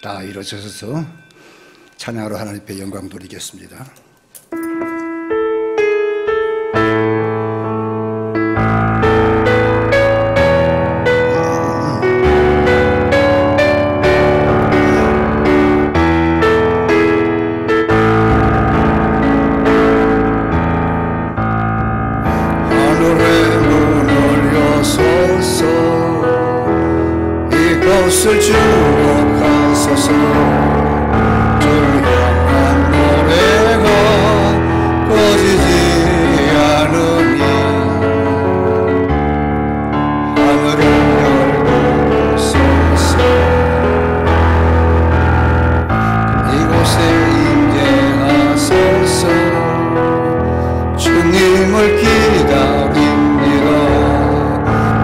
다 일어서서 찬양으로 하나님 앞에 영광 돌리겠습니다. 이곳을 주목하소서. 주를 향한 노래가 꺼지지 않으니 하늘을 열고소서. 이곳에 임재하소서. 주님을 기다립니다.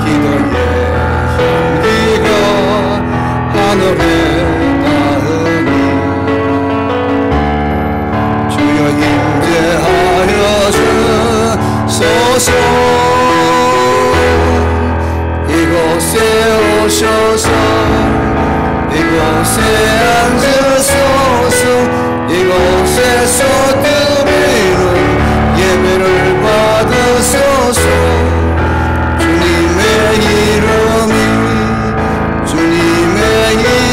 기도에 하늘에 닿으니 주여 임재하여 주소서. 이곳에 오셔서 이곳에 앉으소서. 이곳에서 드리는 예배를 받으소서. 주님의 이름이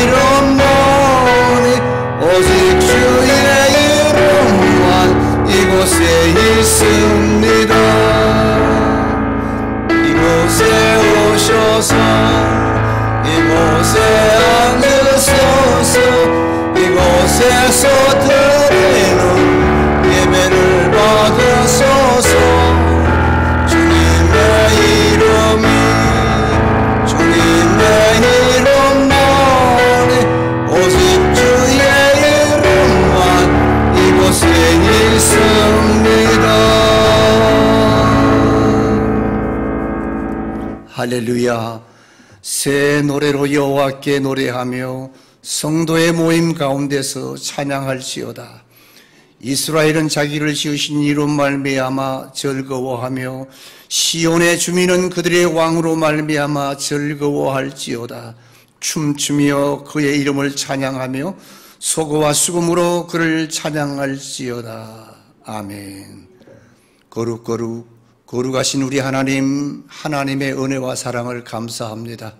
이름만이 오직 주의 이름만 이곳에 있습니다. 이곳에 오셔서 이곳에 앉으소서. 이곳에서 드리는 예배를 받으소서. 주님의 이름이 주님의 이름만이 오직 주의 이름만 이곳에 있습니다. 할렐루야. 새 노래로 여호와께 노래하며 성도의 모임 가운데서 찬양할지어다. 이스라엘은 자기를 지으신 이로 말미암아 즐거워하며 시온의 주민은 그들의 왕으로 말미암아 즐거워할지어다. 춤추며 그의 이름을 찬양하며 소고와 수금으로 그를 찬양할지어다. 아멘. 거룩하신 우리 하나님, 하나님의 은혜와 사랑을 감사합니다.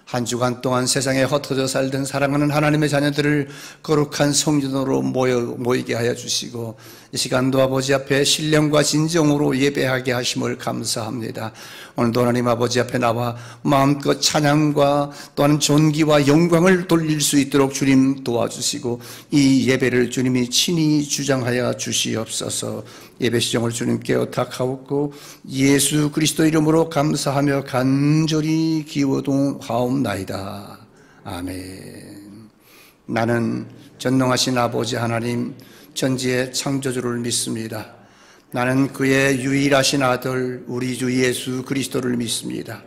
한 주간 동안 세상에 흩어져 살던 사랑하는 하나님의 자녀들을 거룩한 성전으로 모이게 하여 주시고 이 시간도 아버지 앞에 신령과 진정으로 예배하게 하심을 감사합니다. 오늘도 하나님 아버지 앞에 나와 마음껏 찬양과 또한 존귀와 영광을 돌릴 수 있도록 주님 도와주시고 이 예배를 주님이 친히 주장하여 주시옵소서. 예배 시정을 주님께 의탁하옵고 예수 그리스도 이름으로 감사하며 간절히 기도하옵나이다. 아멘. 나는 전능하신 아버지 하나님 전지의 창조주를 믿습니다. 나는 그의 유일하신 아들 우리 주 예수 그리스도를 믿습니다.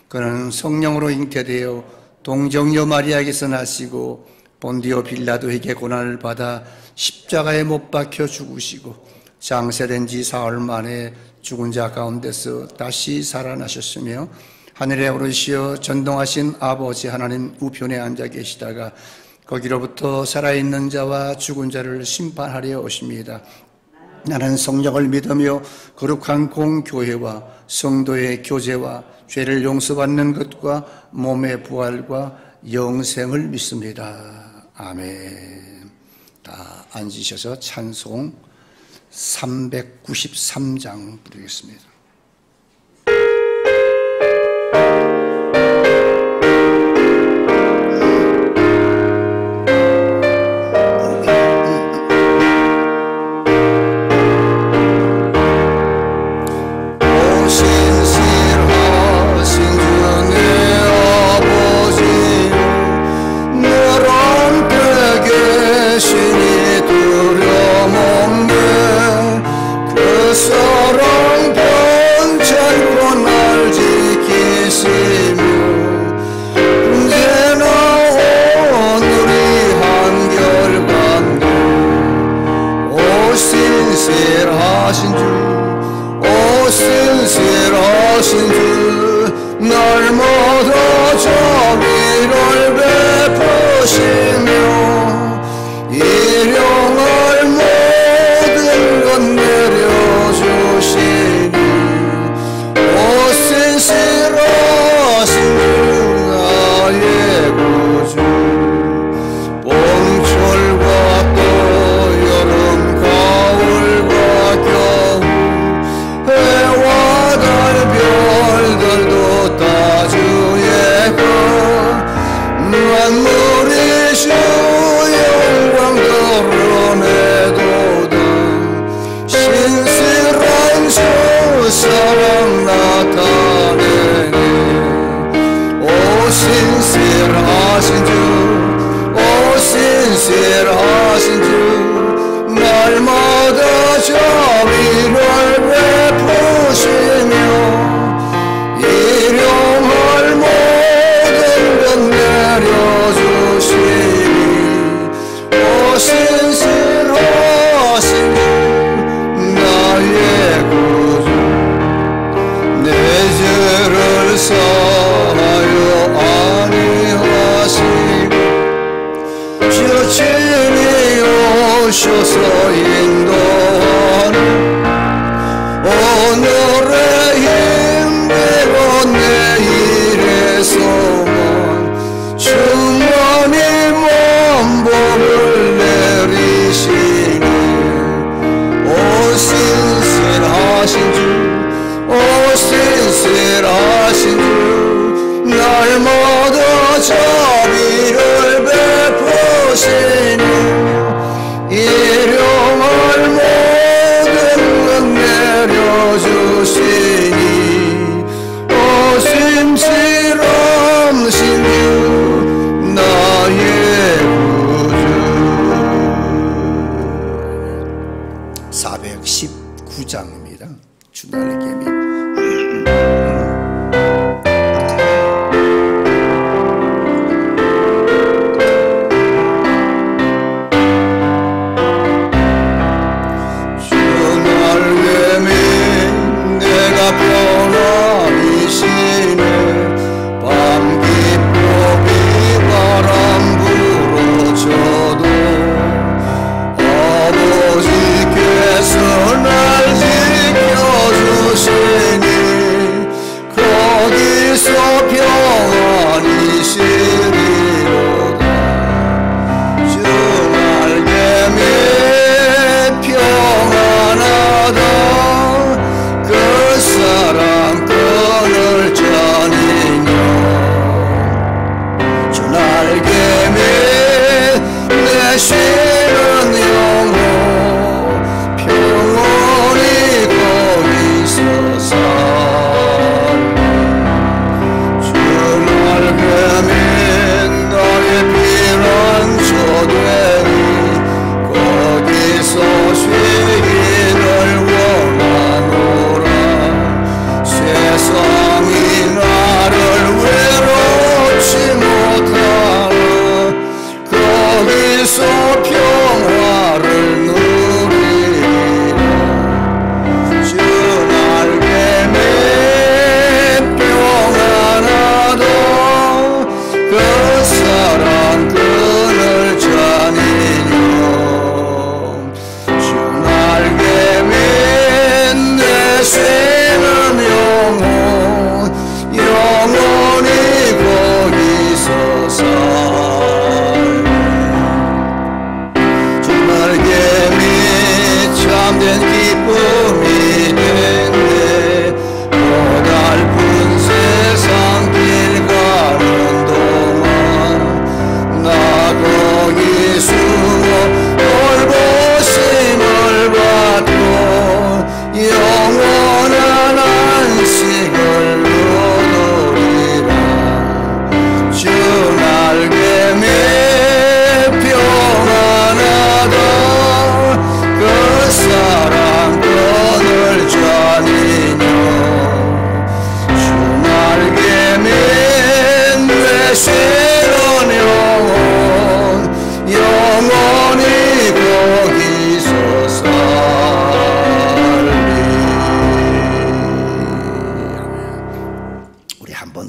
그는 성령으로 잉태되어 동정녀 마리아에게서 나시고 본디오 빌라도에게 고난을 받아 십자가에 못 박혀 죽으시고 장세된 지 사흘 만에 죽은 자 가운데서 다시 살아나셨으며 하늘에 오르시어 전동하신 아버지 하나님 우편에 앉아 계시다가 거기로부터 살아있는 자와 죽은 자를 심판하려 오십니다. 나는 성령을 믿으며 거룩한 공교회와 성도의 교제와 죄를 용서받는 것과 몸의 부활과 영생을 믿습니다. 아멘. 다 앉으셔서 찬송 393장 부르겠습니다. 신실하신 주 날마다 자비를 베푸시며 사랑 나타내네. 오 신실하신 주, 오 신실하신 주, 날마다 자비를 베푸시며 일용할 모든 것 내려주시니 오 신실하신 주 나의 구주 내 죄를 사하여 아니하시고 주님이 오셔서 인도하는 오늘의 힘내고 내일의 소망 충만히 몸복을 내리시네. 오 신실하신 주, 오 신실하신 주, 날마다 자비를 베푸시니 일용할 모든 것 내려주시니 오 신실하신 주 나의 구주. 419장입니다. 주날의 계명.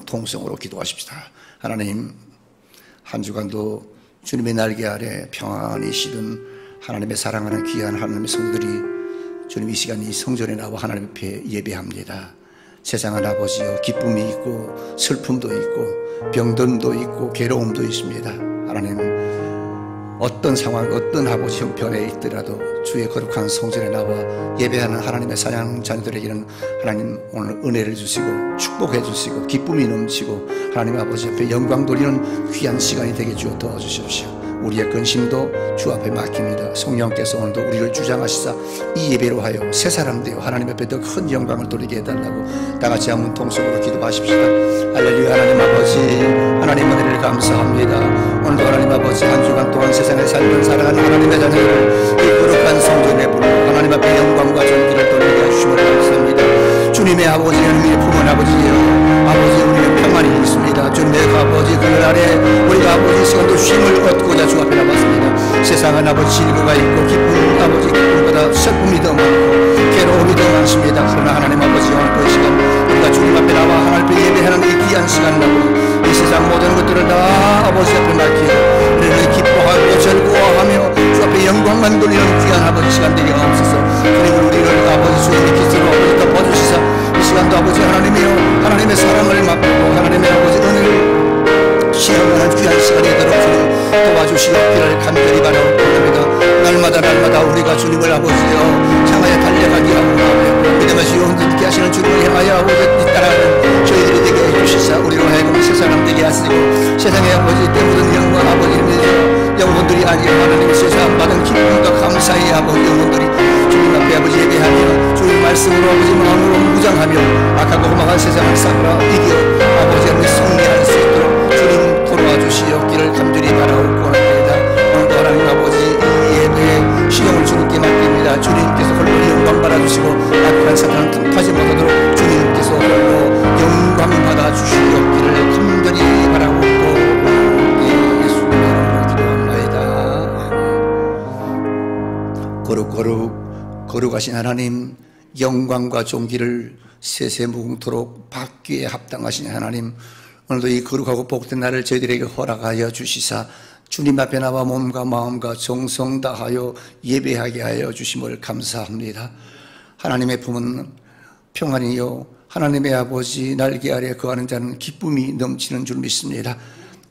통성으로 기도하십시다. 하나님, 한 주간도 주님의 날개 아래 평안히 쉬던 하나님의 사랑하는 귀한 하나님의 성들이 주님 이 시간 이 성전에 나와 하나님 앞에 예배합니다. 세상은 아버지여 기쁨이 있고 슬픔도 있고 병든도 있고 괴로움도 있습니다. 하나님, 어떤 상황, 어떤 아버지 형편에 있더라도 주의 거룩한 성전에 나와 예배하는 하나님의 사랑 자녀들에게는 하나님 오늘 은혜를 주시고 축복해 주시고 기쁨이 넘치고 하나님 아버지 앞에 영광 돌리는 귀한 시간이 되게 주어 도와주십시오. 우리의 근심도 주 앞에 맡깁니다. 성령께서 오늘도 우리를 주장하시사 이 예배로 하여 새 사람 되어 하나님 앞에 더 큰 영광을 돌리게 해달라고 다 같이 한번 통성으로 기도하십시다. 할렐루야. 하나님 아버지, 하나님 은혜를 감사합니다. 오늘도 하나님 아버지 한 주간 동안 세상에 살던 사랑하는 하나님의 자녀들을 이 거룩한 성전에 불러 하나님 앞에 영광과 존귀를 돌리게 해주심을 감사합니다. 주님의 아버지, 하나님의 품은 아버지여, 아버지 우리는 평안이 있습니다. 주님의 아버지 그늘 아래 우리가 아버지 시간도 쉼을 얻고자 주 앞에 나왔습니다. 세상은 아버지 질거가 있고 기쁨, 아버지 기쁨보다 슬픔이 더 많고 괴로움이 더 많습니다. 그러나 하나님 아버지 오늘 그 시간 우리가 주님 앞에 나와 하나님 앞에 예배하는 이 귀한 시간이라고 이 세상 모든 것들을 다 아버지 앞에 맡기고 우리는 기뻐하고 즐거워하며 주 앞에 영광만 돌리는 귀한 아버지 시간 되게 하옵소서. 그리고 우리를 아버지 주님의 기스로 아버지 덮어주시사 이 시간도 아버지 하나님이여 하나님의 사랑을 맛보고 하나님의 아버지 은혜를 시험하는 귀한 시간이 되도록 주님 도와주시옵기를 간절히 바라옵니다. 날마다 우리가 주님을 아버지여 향하여 달려가게 하고 믿음의 영혼들께 하시는 주님을 향하여 아버지 따라가는 저희들이 되게 해주시사 우리로 하여금 새 사람 되게 하시고 세상의 아버지 때 묻은 영광 아버지님의 영혼들이 아니여 하나님의 세상 받은 기쁨과 감사의 아버지 영혼들이 주님 앞에 아버지 예배하며 주님 말씀으로 아버지 마음으로 무장하며 악하고 험악한 세상을 싸우라 이겨 아버지 하나님 승리할 수 있도록 주님 돌아와 주시옵기를 간절히 바라옵고나이다. 오늘도 하나님 아버지 이 예배에 시험을 주님께 맡깁니다. 주님께서 홀로 영광 받아주시고 악한 사탄은 틈타지 못하도록 주님께서 홀로 영광 받아주시옵기를 간절히 바라옵고 예수님 이름으로 기도합니다. 거룩하신 하나님, 영광과 존귀를 세세무궁토록 받기에 합당하신 하나님, 오늘도 이 거룩하고 복된 날을 저희들에게 허락하여 주시사 주님 앞에 나와 몸과 마음과 정성 다하여 예배하게 하여 주심을 감사합니다. 하나님의 품은 평안이요 하나님의 아버지 날개 아래 거하는 자는 기쁨이 넘치는 줄 믿습니다.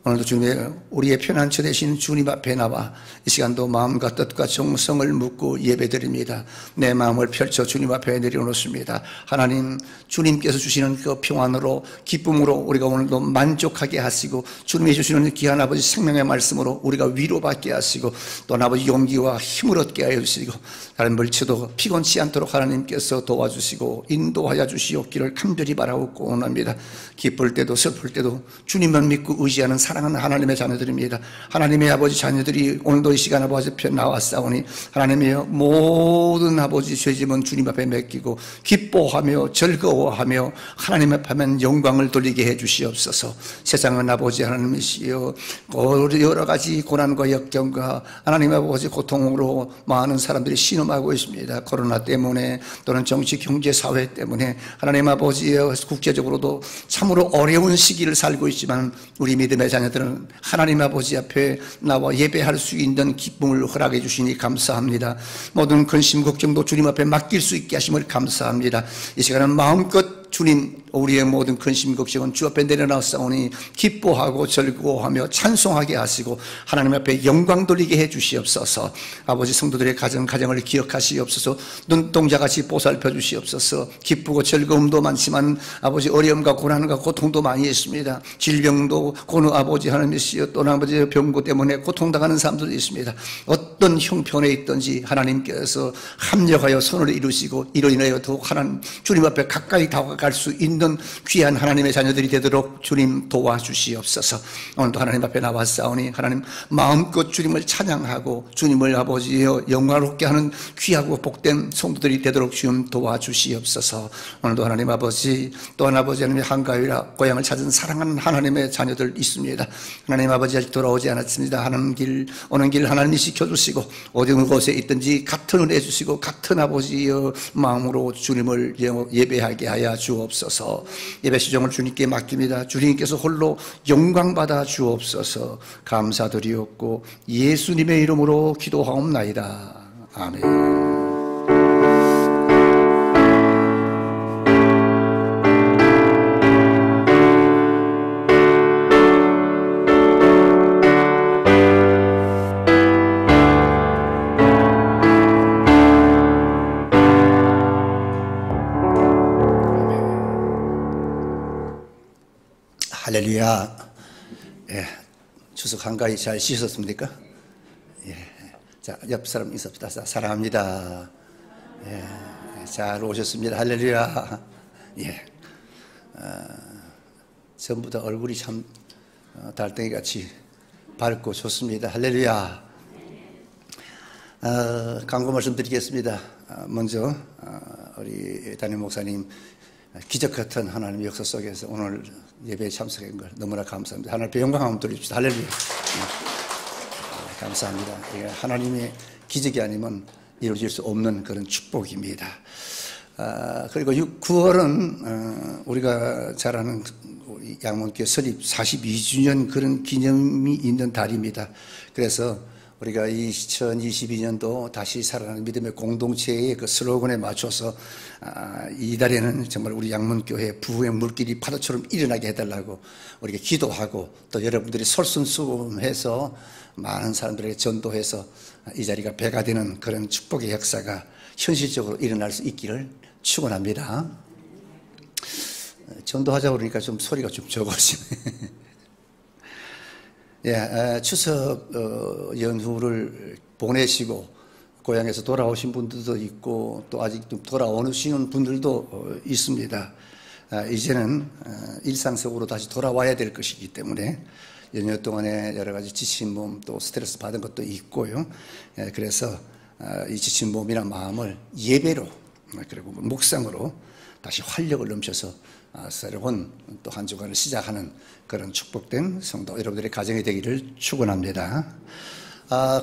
오늘도 주님의 우리의 편안처 되신 주님 앞에 나와 이 시간도 마음과 뜻과 정성을 묻고 예배드립니다. 내 마음을 펼쳐 주님 앞에 내려놓습니다. 하나님, 주님께서 주시는 그 평안으로 기쁨으로 우리가 오늘도 만족하게 하시고 주님이 주시는 귀한 아버지 생명의 말씀으로 우리가 위로받게 하시고 또 아버지 용기와 힘을 얻게 하여 주시고 다른 물체도 피곤치 않도록 하나님께서 도와주시고 인도하여 주시옵기를 간절히 바라옵고 원합니다. 기쁠 때도 슬플 때도 주님만 믿고 의지하는 사랑하는 하나님의 자녀들입니다. 하나님의 아버지 자녀들이 오늘도 이 시간 아버지 앞에 나왔사오니 하나님의 모든 아버지 죄짐은 주님 앞에 맡기고 기뻐하며 즐거워하며 하나님 앞에 하면 영광을 돌리게 해 주시옵소서. 세상은 아버지 하나님이시여 여러 가지 고난과 역경과 하나님 아버지 고통으로 많은 사람들이 신음하고 있습니다. 코로나 때문에 또는 정치 경제 사회 때문에 하나님 아버지여 국제적으로도 참으로 어려운 시기를 살고 있지만 우리 믿음의 자녀들은 하나님 아버지 앞에 나와 예배할 수 있는 기쁨을 허락해 주시니 감사합니다. 모든 근심 걱정도 주님 앞에 맡길 수 있게 하심을 감사합니다. 이 시간은 마음껏 주님 우리의 모든 근심 걱정은 주 앞에 내려놨사오니 기뻐하고 즐거워하며 찬송하게 하시고 하나님 앞에 영광 돌리게 해 주시옵소서. 아버지 성도들의 가정을 기억하시옵소서. 눈동자같이 보살펴 주시옵소서. 기쁘고 즐거움도 많지만 아버지 어려움과 고난과 고통도 많이 있습니다. 질병도 고노 아버지 하나님이시여 또 아버지 병고 때문에 고통당하는 사람들도 있습니다. 어떤 형편에 있든지 하나님께서 합력하여 선을 이루시고 이로 인하여 더욱 하나님 주님 앞에 가까이 다가갈 수 있는 귀한 하나님의 자녀들이 되도록 주님 도와주시옵소서. 오늘도 하나님 앞에 나왔사오니 하나님 마음껏 주님을 찬양하고 주님을 아버지여 영광롭게 하는 귀하고 복된 성도들이 되도록 주님 도와주시옵소서. 오늘도 하나님 아버지 또한 아버지 하나님의 한가위라 고향을 찾은 사랑하는 하나님의 자녀들 있습니다. 하나님 아버지 아직 돌아오지 않았습니다. 하는 길 오는 길 하나님이 지켜주시고 어느 곳에 있든지 같은 은혜 주시고 같은 아버지여 마음으로 주님을 예배하게 하여 주옵소서. 예배 시정을 주님께 맡깁니다. 주님께서 홀로 영광 받아 주옵소서. 감사드리옵고 예수님의 이름으로 기도하옵나이다. 아멘. 할렐루야. 예, 추석 한가위 잘 쉬셨습니까? 자, 옆 사람 인사합시다. 사랑합니다. 예, 잘 오셨습니다. 할렐루야. 예. 전부 다 얼굴이 참 달덩이 같이 밝고 좋습니다. 할렐루야. 강구 말씀 드리겠습니다. 먼저 우리 담임 목사님 기적 같은 하나님의 역사 속에서 오늘 예배에 참석한 걸 너무나 감사합니다. 하나님께 영광 한번 드립시다. 할렐루야. 감사합니다. 하나님의 기적이 아니면 이루어질 수 없는 그런 축복입니다. 그리고 9월은 우리가 잘 아는 양문교회 설립 42주년 그런 기념이 있는 달입니다. 그래서 우리가 2022년도 다시 살아나는 믿음의 공동체의 그 슬로건에 맞춰서 이 달에는 정말 우리 양문교회 부흥의 물길이 파도처럼 일어나게 해달라고 우리가 기도하고 또 여러분들이 솔선수범해서 많은 사람들에게 전도해서 이 자리가 배가 되는 그런 축복의 역사가 현실적으로 일어날 수 있기를 축원합니다. 전도하자 그러니까 좀 소리가 좀 적어지네. 예, 추석 연휴를 보내시고 고향에서 돌아오신 분들도 있고 또 아직 좀 돌아오시는 분들도 있습니다. 이제는 일상 속으로 다시 돌아와야 될 것이기 때문에 연휴 동안에 여러 가지 지친 몸 또 스트레스 받은 것도 있고요. 그래서 이 지친 몸이나 마음을 예배로 그리고 묵상으로 다시 활력을 넘쳐서 새로운 또 한 주간을 시작하는 그런 축복된 성도 여러분들의 가정이 되기를 축원합니다.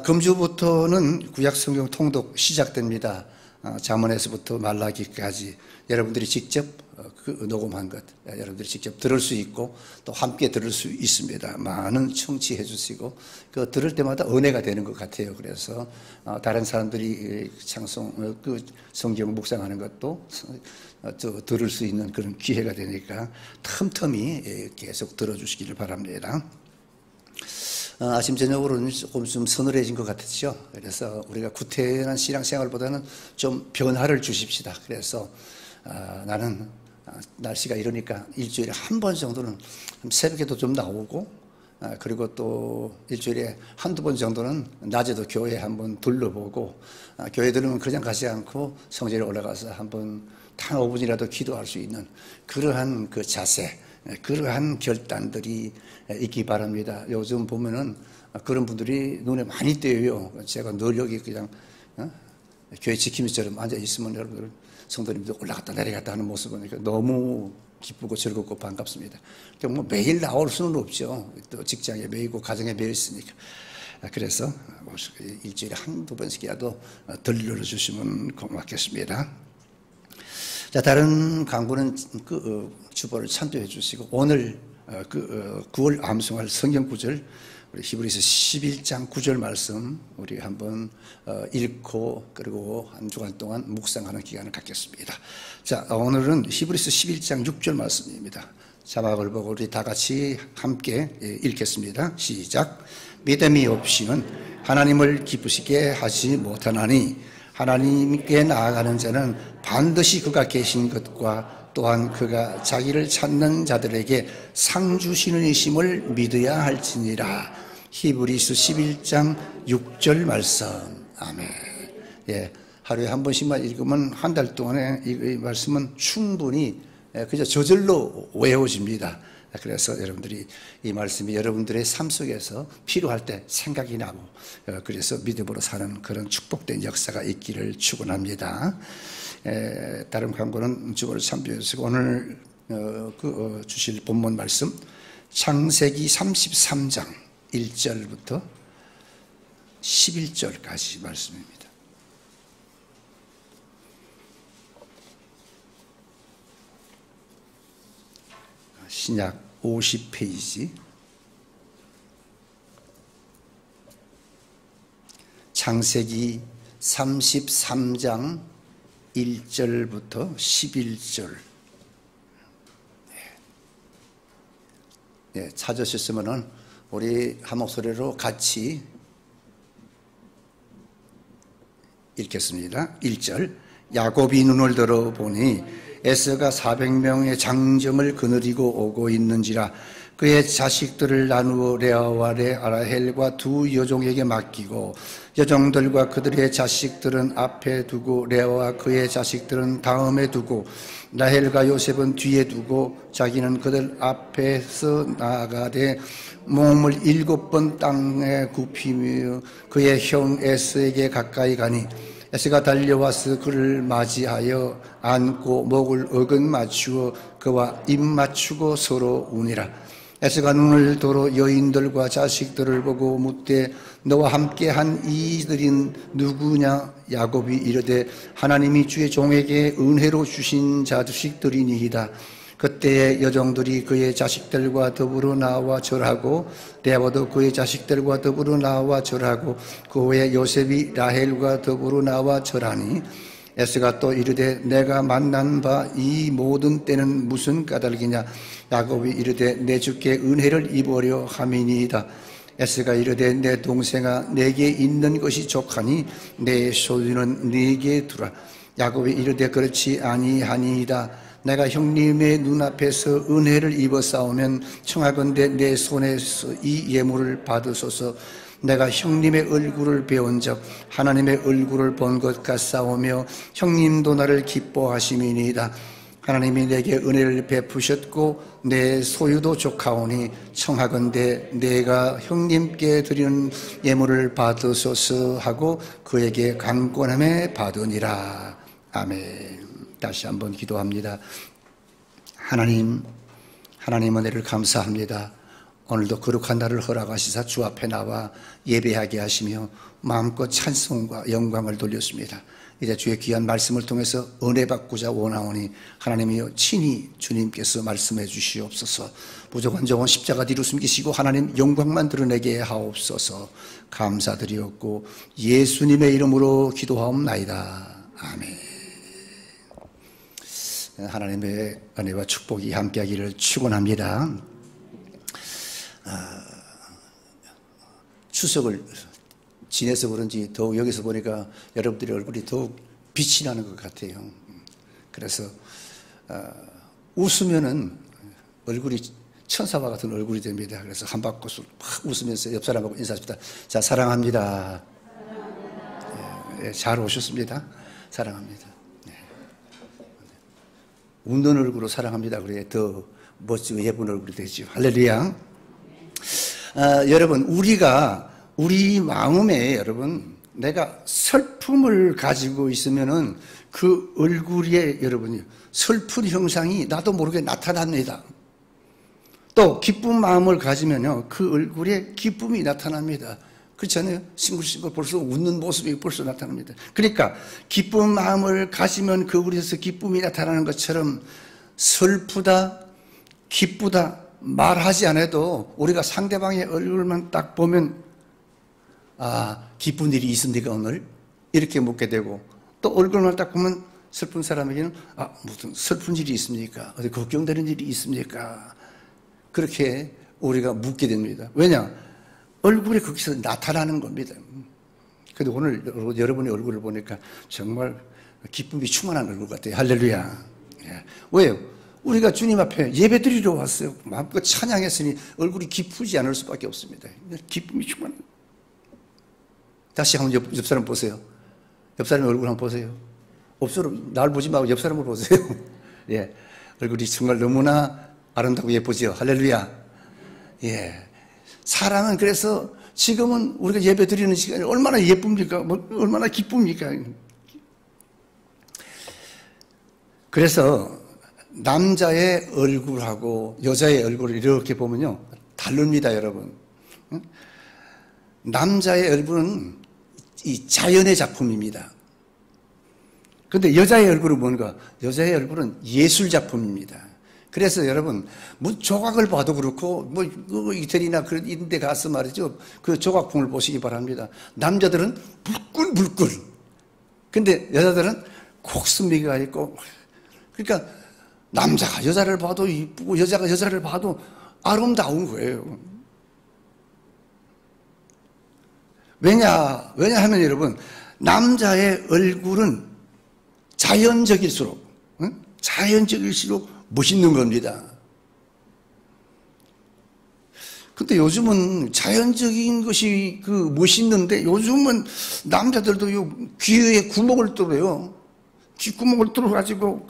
금주부터는 구약성경 통독 시작됩니다. 잠언에서부터 말라기까지 여러분들이 직접 녹음한 것 여러분들이 직접 들을 수 있고 또 함께 들을 수 있습니다. 많은 청취해 주시고 그 들을 때마다 은혜가 되는 것 같아요. 그래서 다른 사람들이 찬송 그 성경 묵상하는 것도 들을 수 있는 그런 기회가 되니까 틈틈이 계속 들어주시기를 바랍니다. 아침 저녁으로는 조금 좀 서늘해진 것 같았죠. 그래서 우리가 구태연한 신앙생활보다는 좀 변화를 주십시다. 그래서 나는 날씨가 이러니까 일주일에 한 번 정도는 새벽에도 좀 나오고 그리고 또 일주일에 한두 번 정도는 낮에도 교회 한번 둘러보고 교회 들으면 그냥 가지 않고 성전에 올라가서 한번 단 5분이라도 기도할 수 있는 그러한 그 자세 그러한 결단들이 있기 바랍니다. 요즘 보면은 그런 분들이 눈에 많이 띄어요. 제가 늘 여기 그냥 교회 지킴이처럼 앉아 있으면 여러분들 성도님들 올라갔다 내려갔다 하는 모습 보니까 너무 기쁘고 즐겁고 반갑습니다. 뭐 매일 나올 수는 없죠. 또 직장에 매이고 가정에 매여 있으니까. 그래서 일주일에 한두 번씩이라도 들려주시면 고맙겠습니다. 자, 다른 강구는 주보를 참조해 주시고 오늘 9월 암송할 성경 구절 우리 히브리서 11장 9절 말씀 우리 한번 읽고 그리고 한 주간 동안 묵상하는 기간을 갖겠습니다. 자, 오늘은 히브리서 11장 6절 말씀입니다. 자막을 보고 우리 다 같이 함께 읽겠습니다. 시작. 믿음이 없이는 하나님을 기쁘시게 하지 못하나니 하나님께 나아가는 자는 반드시 그가 계신 것과 또한 그가 자기를 찾는 자들에게 상 주시는 이심을 믿어야 할지니라. 히브리서 11장 6절 말씀. 아멘. 예, 하루에 한 번씩만 읽으면 한 달 동안에 이 말씀은 충분히 그저 저절로 외워집니다. 그래서 여러분들이 이 말씀이 여러분들의 삶 속에서 필요할 때 생각이 나고 그래서 믿음으로 사는 그런 축복된 역사가 있기를 축원합니다. 다른 광고는 주보를 참조해 주시고 오늘 주실 본문 말씀 창세기 33장 1절부터 11절까지 말씀입니다. 신약 50페이지 창세기 33장 1절부터 11절 네, 찾으셨으면 우리 한 목소리로 같이 읽겠습니다. 1절 야곱이 눈을 들어보니 에서가 400명의 장정을 거느리고 오고 있는지라 그의 자식들을 나누어 레아와 라헬과 두 여종에게 맡기고 여종들과 그들의 자식들은 앞에 두고 레아와 그의 자식들은 다음에 두고 라헬과 요셉은 뒤에 두고 자기는 그들 앞에서 나아가되 몸을 7번 땅에 굽히며 그의 형 에스에게 가까이 가니 에스가 달려와서 그를 맞이하여 안고 목을 어긋 맞추어 그와 입 맞추고 서로 우니라. 에스가 눈을 들어 여인들과 자식들을 보고 묻되 너와 함께한 이들인 누구냐? 야곱이 이르되 하나님이 주의 종에게 은혜로 주신 자식들이니이다. 그때에 여종들이 그의 자식들과 더불어 나와 절하고 레아도 그의 자식들과 더불어 나와 절하고 그 후에 요셉이 라헬과 더불어 나와 절하니 에스가 또 이르되 내가 만난 바 이 모든 때는 무슨 까닭이냐? 야곱이 이르되 내 주께 은혜를 입으려 함이니이다. 에스가 이르되 내 동생아 내게 있는 것이 족하니 내 소유는 네게 두라. 야곱이 이르되 그렇지 아니하니이다. 내가 형님의 눈앞에서 은혜를 입어싸우면 청하건대 내 손에서 이 예물을 받으소서. 내가 형님의 얼굴을 배운 적 하나님의 얼굴을 본 것 같사오며 형님도 나를 기뻐하심이니이다. 하나님이 내게 은혜를 베푸셨고 내 소유도 족하오니 청하건대 내가 형님께 드리는 예물을 받으소서 하고 그에게 강권함에 받으니라. 아멘. 다시 한번 기도합니다. 하나님 은혜를 감사합니다. 오늘도 거룩한 날을 허락하시사 주 앞에 나와 예배하게 하시며 마음껏 찬송과 영광을 돌렸습니다. 이제 주의 귀한 말씀을 통해서 은혜 받고자 원하오니 하나님이여 친히 주님께서 말씀해 주시옵소서. 부족한 종은 십자가 뒤로 숨기시고 하나님 영광만 드러내게 하옵소서. 감사드리옵고 예수님의 이름으로 기도하옵나이다. 아멘. 하나님의 은혜와 축복이 함께하기를 축원합니다. 추석을 지내서 그런지 더욱 여기서 보니까 여러분들의 얼굴이 더욱 빛이 나는 것 같아요. 그래서 웃으면은 얼굴이 천사와 같은 얼굴이 됩니다. 그래서 한 바퀴 막 웃으면서 옆 사람하고 인사합시다. 자, 사랑합니다. 네, 잘 오셨습니다. 사랑합니다. 네. 웃는 얼굴로 사랑합니다. 그래야 더 멋지고 예쁜 얼굴이 되죠. 할렐루야. 여러분, 우리 마음에 여러분, 내가 슬픔을 가지고 있으면은 그 얼굴에 여러분이 슬픈 형상이 나도 모르게 나타납니다. 또 기쁜 마음을 가지면요, 그 얼굴에 기쁨이 나타납니다. 그렇잖아요. 싱글싱글 벌써 웃는 모습이 벌써 나타납니다. 그러니까 기쁜 마음을 가지면 그 얼굴에서 기쁨이 나타나는 것처럼 슬프다, 기쁘다 말하지 않아도 우리가 상대방의 얼굴만 딱 보면 기쁜 일이 있습니까 오늘? 이렇게 묻게 되고, 또 얼굴만 딱 보면 슬픈 사람에게는 무슨 슬픈 일이 있습니까? 어디 걱정되는 일이 있습니까? 그렇게 우리가 묻게 됩니다. 왜냐? 얼굴이 거기서 나타나는 겁니다. 근데 오늘 여러분의 얼굴을 보니까 정말 기쁨이 충만한 얼굴 같아요. 할렐루야. 예. 왜요? 우리가 주님 앞에 예배 드리러 왔어요. 마음껏 찬양했으니 얼굴이 기쁘지 않을 수밖에 없습니다. 기쁨이 충만한. 다시 한번 옆 사람 보세요. 옆 사람의 얼굴 한번 보세요. 없어도 날 보지 말고 옆 사람을 보세요. 예, 얼굴이 정말 너무나 아름답고 예쁘죠. 할렐루야. 예, 사랑은 그래서 지금은 우리가 예배 드리는 시간이 얼마나 예쁩니까? 얼마나 기쁩니까? 그래서 남자의 얼굴하고 여자의 얼굴을 이렇게 보면요, 다릅니다, 여러분. 남자의 얼굴은 이 자연의 작품입니다. 그런데 여자의 얼굴은 뭔가? 여자의 얼굴은 예술 작품입니다. 그래서 여러분, 뭐 조각을 봐도 그렇고, 뭐 이태리나 그런 데 가서 말이죠, 그 조각품을 보시기 바랍니다. 남자들은 불끈불끈. 근데 여자들은 콕스미가 있고, 그러니까 남자가 여자를 봐도 이쁘고 여자가 여자를 봐도 아름다운 거예요. 왜냐하면 여러분, 남자의 얼굴은 자연적일수록 멋있는 겁니다. 근데 요즘은 자연적인 것이 멋있는데 요즘은 남자들도 귀에 구멍을 뚫어요. 귓구멍을 뚫어가지고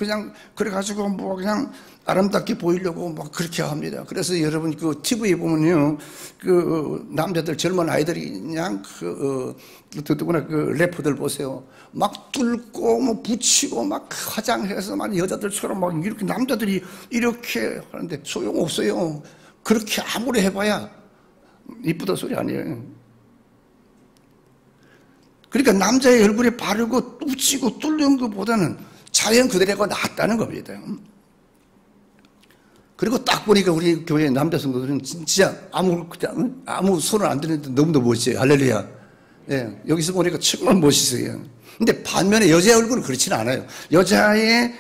그래가지고 뭐 그냥 아름답게 보이려고 막 그렇게 합니다. 그래서 여러분 TV에 보면요, 남자들 젊은 아이들이 그냥 누구나 래퍼들 보세요. 막 뚫고 뭐 붙이고 막 화장해서 막 여자들처럼 막 이렇게 남자들이 이렇게 하는데 소용없어요. 그렇게 아무리 해봐야 이쁘다 소리 아니에요. 그러니까 남자의 얼굴에 바르고 붙이고 뚫는 것보다는 자연 그대로가 낫다는 겁니다. 그리고 딱 보니까 우리 교회 남자 성도들은 진짜 아무 손을 안 드는데 너무너무 멋져요. 할렐루야. 예, 여기서 보니까 정말 멋있어요. 근데 반면에 여자의 얼굴은 그렇지는 않아요. 여자의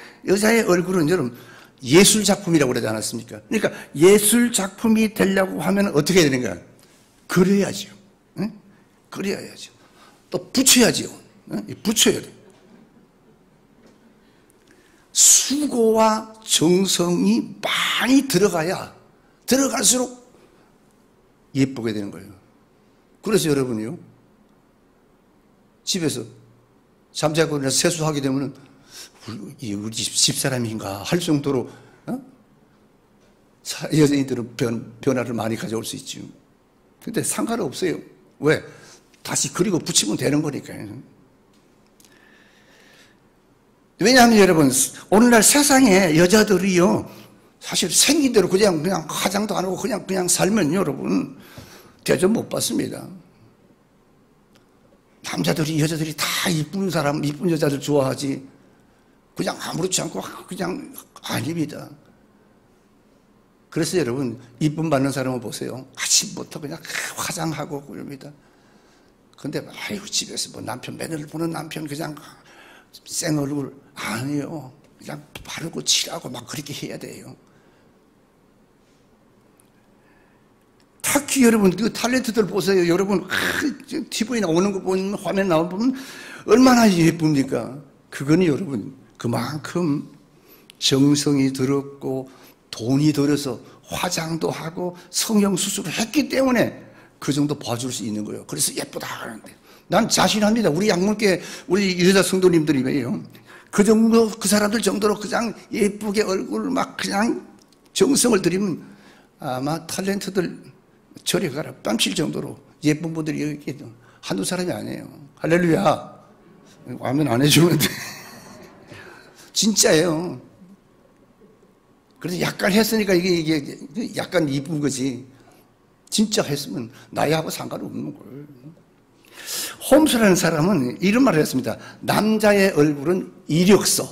얼굴은 여러분 예술 작품이라고 그러지 않았습니까? 그러니까 예술 작품이 되려고 하면 어떻게 해야 되는가? 그려야죠. 응? 그려야죠. 또 붙여야죠. 응? 붙여야 돼. 수고와 정성이 많이 들어갈수록 예쁘게 되는 거예요. 그래서 여러분이요, 집에서 잠자고 일어나서 세수하게 되면 우리 집사람인가 할 정도로 여자인들은 변화를 많이 가져올 수 있죠. 근데 상관없어요. 왜? 다시 그리고 붙이면 되는 거니까요. 왜냐하면 여러분, 오늘날 세상에 여자들이요, 사실 생긴 대로 그냥 화장도 안 하고 그냥 살면 여러분 대접 못 받습니다. 여자들이 다 이쁜 여자들 좋아하지, 그냥 아무렇지 않고 그냥 아닙니다. 그래서 여러분, 이쁨 받는 사람을 보세요. 아침부터 그냥 화장하고 그럽니다. 근데 집에서 뭐 남편 매너를 보는 남편 그냥 생 얼굴 아니에요. 그냥 바르고 칠하고 막 그렇게 해야 돼요. 특히 여러분 탤런트들 보세요. 여러분 TV에 나오는 거 보면, 화면 나오면 얼마나 예쁩니까? 그거는 여러분 그만큼 정성이 들었고 돈이 들어서 화장도 하고 성형수술을 했기 때문에 그 정도 봐줄 수 있는 거예요. 그래서 예쁘다 하는데 난 자신합니다. 우리 양문계 우리 여자 성도님들이에요. 그 사람들 정도로 그냥 예쁘게 얼굴 막 그냥 정성을 들이면 아마 탤런트들 저리 가라 뺨칠 정도로 예쁜 분들이 여기 있겠죠. 한두 사람이 아니에요. 할렐루야. 아멘 안 해주는데 진짜예요. 그래서 약간 했으니까 이게 약간 이쁜 거지. 진짜 했으면 나이하고 상관없는 거예요. 홈스라는 사람은 이런 말을 했습니다. 남자의 얼굴은 이력서,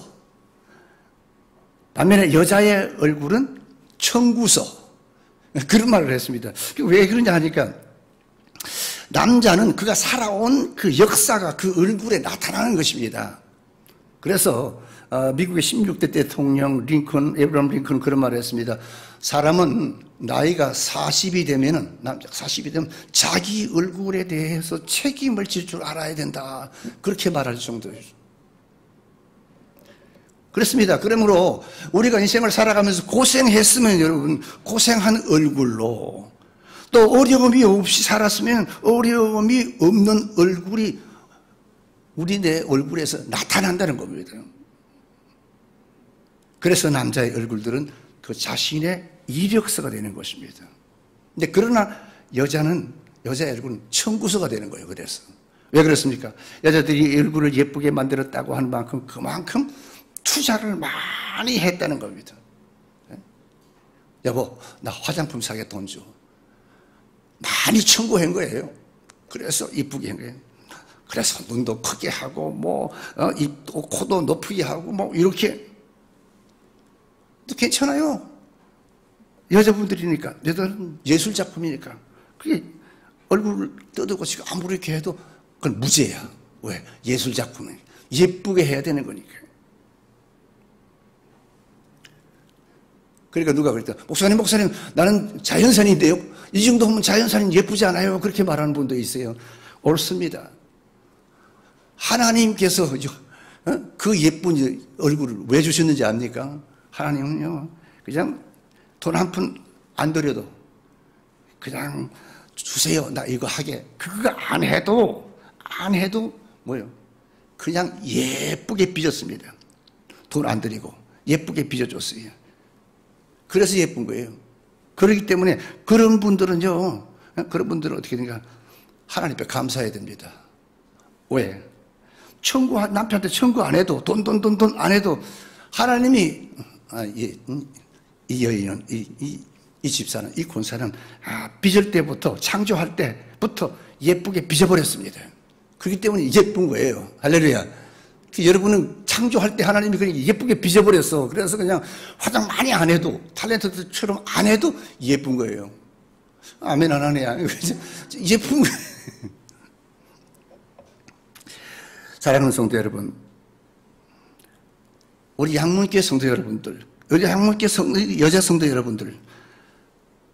반면에 여자의 얼굴은 청구서. 그런 말을 했습니다. 왜 그러냐 하니까 남자는 그가 살아온 그 역사가 그 얼굴에 나타나는 것입니다. 그래서 미국의 16대 대통령 에브라함 링컨은 그런 말을 했습니다. 사람은 나이가 40이 되면 자기 얼굴에 대해서 책임을 질 줄 알아야 된다. 그렇게 말할 정도예요. 그렇습니다. 그러므로 우리가 인생을 살아가면서 고생했으면 여러분 고생한 얼굴로, 또 어려움이 없이 살았으면 어려움이 없는 얼굴이 내 얼굴에서 나타난다는 겁니다. 그래서 남자의 얼굴들은 그 자신의 이력서가 되는 것입니다. 근데 그러나 여자의 얼굴은 청구서가 되는 거예요. 그래서 왜 그렇습니까? 여자들이 얼굴을 예쁘게 만들었다고 하는 만큼 그만큼 투자를 많이 했다는 겁니다. 여보, 나 화장품 사게 돈 줘. 많이 청구한 거예요. 그래서 이쁘게 한 거예요. 그래서 눈도 크게 하고 입도 코도 높게 하고 이렇게. 괜찮아요. 여자분들이니까, 여자는 예술 작품이니까. 그게 얼굴을 떠들고 지금 아무리 이렇게 해도 그건 무죄야. 왜? 예술 작품은 예쁘게 해야 되는 거니까. 그러니까 누가 그랬다. 목사님, 나는 자연산인데요. 이 정도 하면 자연산인 예쁘지 않아요? 그렇게 말하는 분도 있어요. 옳습니다. 하나님께서 그 예쁜 얼굴을 왜 주셨는지 압니까? 하나님은요, 그냥 돈 한 푼 안 들여도 그냥 주세요. 나 이거 하게. 그거 안 해도 뭐요? 그냥 예쁘게 빚었습니다. 돈 안 드리고 예쁘게 빚어줬어요. 그래서 예쁜 거예요. 그렇기 때문에 그런 분들은 어떻게 되니까 하나님 앞에 감사해야 됩니다. 왜? 남편한테 청구 안 해도 돈 안 해도 하나님이 이 여인은 이 집사는 이 권사는 빚을 때부터 창조할 때부터 예쁘게 빚어버렸습니다. 그렇기 때문에 예쁜 거예요. 할렐루야. 여러분은 창조할 때 하나님이 그냥 예쁘게 빚어버렸어. 그래서 그냥 화장 많이 안 해도 탤런트들처럼 안 해도 예쁜 거예요. 아멘 안 하네요. 예쁜 거예요. 사랑하는 성도 여러분, 우리 양문교회 성도 여러분들, 우리 양문교회 여자 성도 여러분들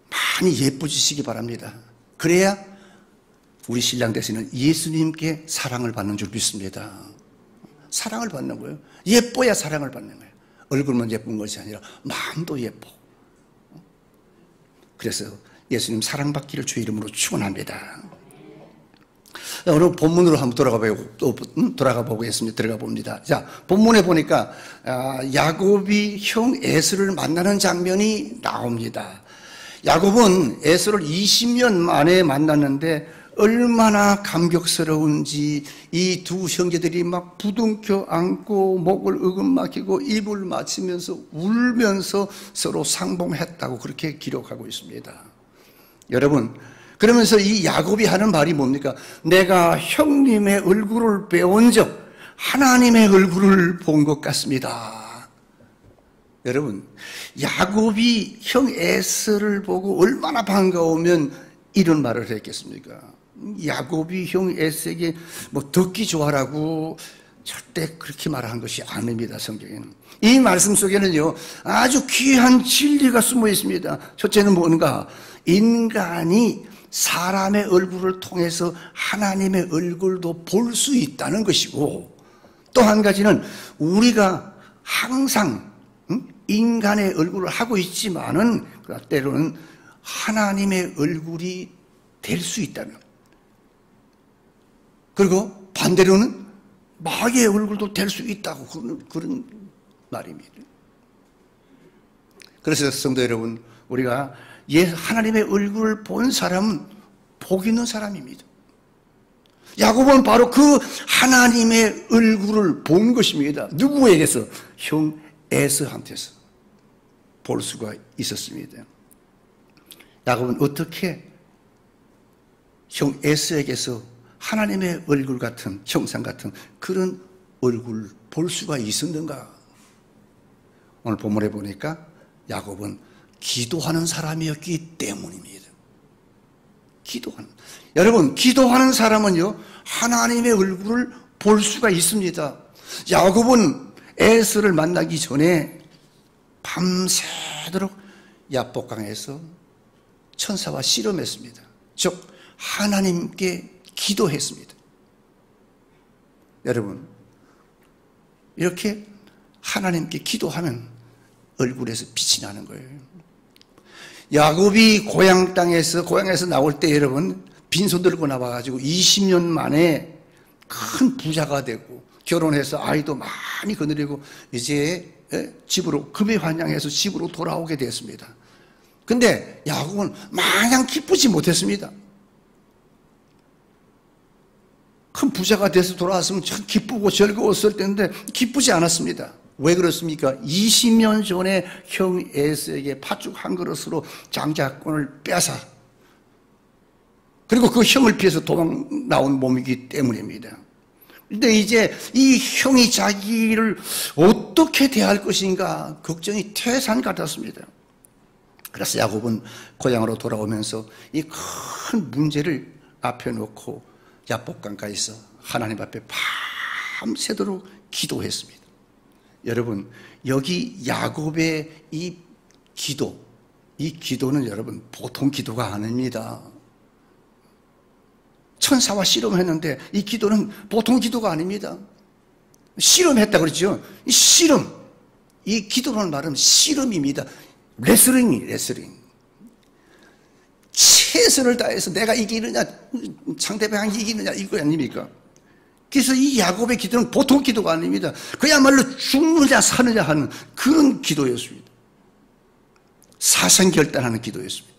많이 예뻐지시기 바랍니다. 그래야 우리 신랑 대신은 예수님께 사랑을 받는 줄 믿습니다. 사랑을 받는 거예요. 예뻐야 사랑을 받는 거예요. 얼굴만 예쁜 것이 아니라 마음도 예뻐. 그래서 예수님 사랑받기를 주의 이름으로 축원합니다. 오늘 본문으로 한번 들어가 봅니다. 자, 본문에 보니까 야곱이 형 에서를 만나는 장면이 나옵니다. 야곱은 에서를 20년 만에 만났는데 얼마나 감격스러운지 이 두 형제들이 막 부둥켜 안고 목을 으금막히고 입을 맞추면서 울면서 서로 상봉했다고 그렇게 기록하고 있습니다. 여러분, 그러면서 이 야곱이 하는 말이 뭡니까? 내가 형님의 얼굴을 배운 적 하나님의 얼굴을 본 것 같습니다. 여러분, 야곱이 형 에서를 보고 얼마나 반가우면 이런 말을 했겠습니까? 야곱이 형 에서에게 듣기 좋아라고 절대 그렇게 말한 것이 아닙니다. 성경에는 이 말씀 속에는요 아주 귀한 진리가 숨어 있습니다. 첫째는 뭔가? 인간이 사람의 얼굴을 통해서 하나님의 얼굴도 볼 수 있다는 것이고, 또 한 가지는 우리가 항상 인간의 얼굴을 하고 있지만은 때로는 하나님의 얼굴이 될 수 있다는, 그리고 반대로는 마귀의 얼굴도 될 수 있다고 그런 말입니다. 그래서 성도 여러분, 우리가 하나님의 얼굴을 본 사람은 복 있는 사람입니다. 야곱은 바로 그 하나님의 얼굴을 본 것입니다. 누구에게서? 형 에서한테서 볼 수가 있었습니다. 야곱은 어떻게 형 에서에게서 하나님의 얼굴 같은, 형상 같은 그런 얼굴 볼 수가 있었는가? 오늘 본문에 보니까 야곱은 기도하는 사람이었기 때문입니다. 여러분, 기도하는 사람은요 하나님의 얼굴을 볼 수가 있습니다. 야곱은 에서를 만나기 전에 밤새도록 야복강에서 천사와 씨름했습니다. 즉 하나님께 기도했습니다. 여러분, 이렇게 하나님께 기도하면 얼굴에서 빛이 나는 거예요. 야곱이 고향에서 나올 때 여러분 빈손 들고 나와가지고 20년 만에 큰 부자가 되고 결혼해서 아이도 많이 거느리고 이제 집으로 금에 환양해서 집으로 돌아오게 됐습니다. 근데 야곱은 마냥 기쁘지 못했습니다. 큰 부자가 돼서 돌아왔으면 참 기쁘고 즐거웠을 텐데 기쁘지 않았습니다. 왜 그렇습니까? 20년 전에 형 에서에게 팥죽 한 그릇으로 장자권을 빼앗아, 그리고 그 형을 피해서 도망 나온 몸이기 때문입니다. 그런데 이제 이 형이 자기를 어떻게 대할 것인가 걱정이 태산 같았습니다. 그래서 야곱은 고향으로 돌아오면서 이 큰 문제를 앞에 놓고 야복강가에서 하나님 앞에 밤새도록 기도했습니다. 여러분, 여기 야곱의 이 기도는 여러분 보통 기도가 아닙니다. 천사와 씨름했는데 이 기도는 보통 기도가 아닙니다. 씨름했다 그랬죠. 이 기도라는 말은 씨름입니다. 레슬링. 최선을 다해서 내가 이기느냐, 상대방이 이기느냐, 이거 아닙니까? 그래서 이 야곱의 기도는 보통 기도가 아닙니다. 그야말로 죽느냐 사느냐 하는 그런 기도였습니다. 사생결단하는 기도였습니다.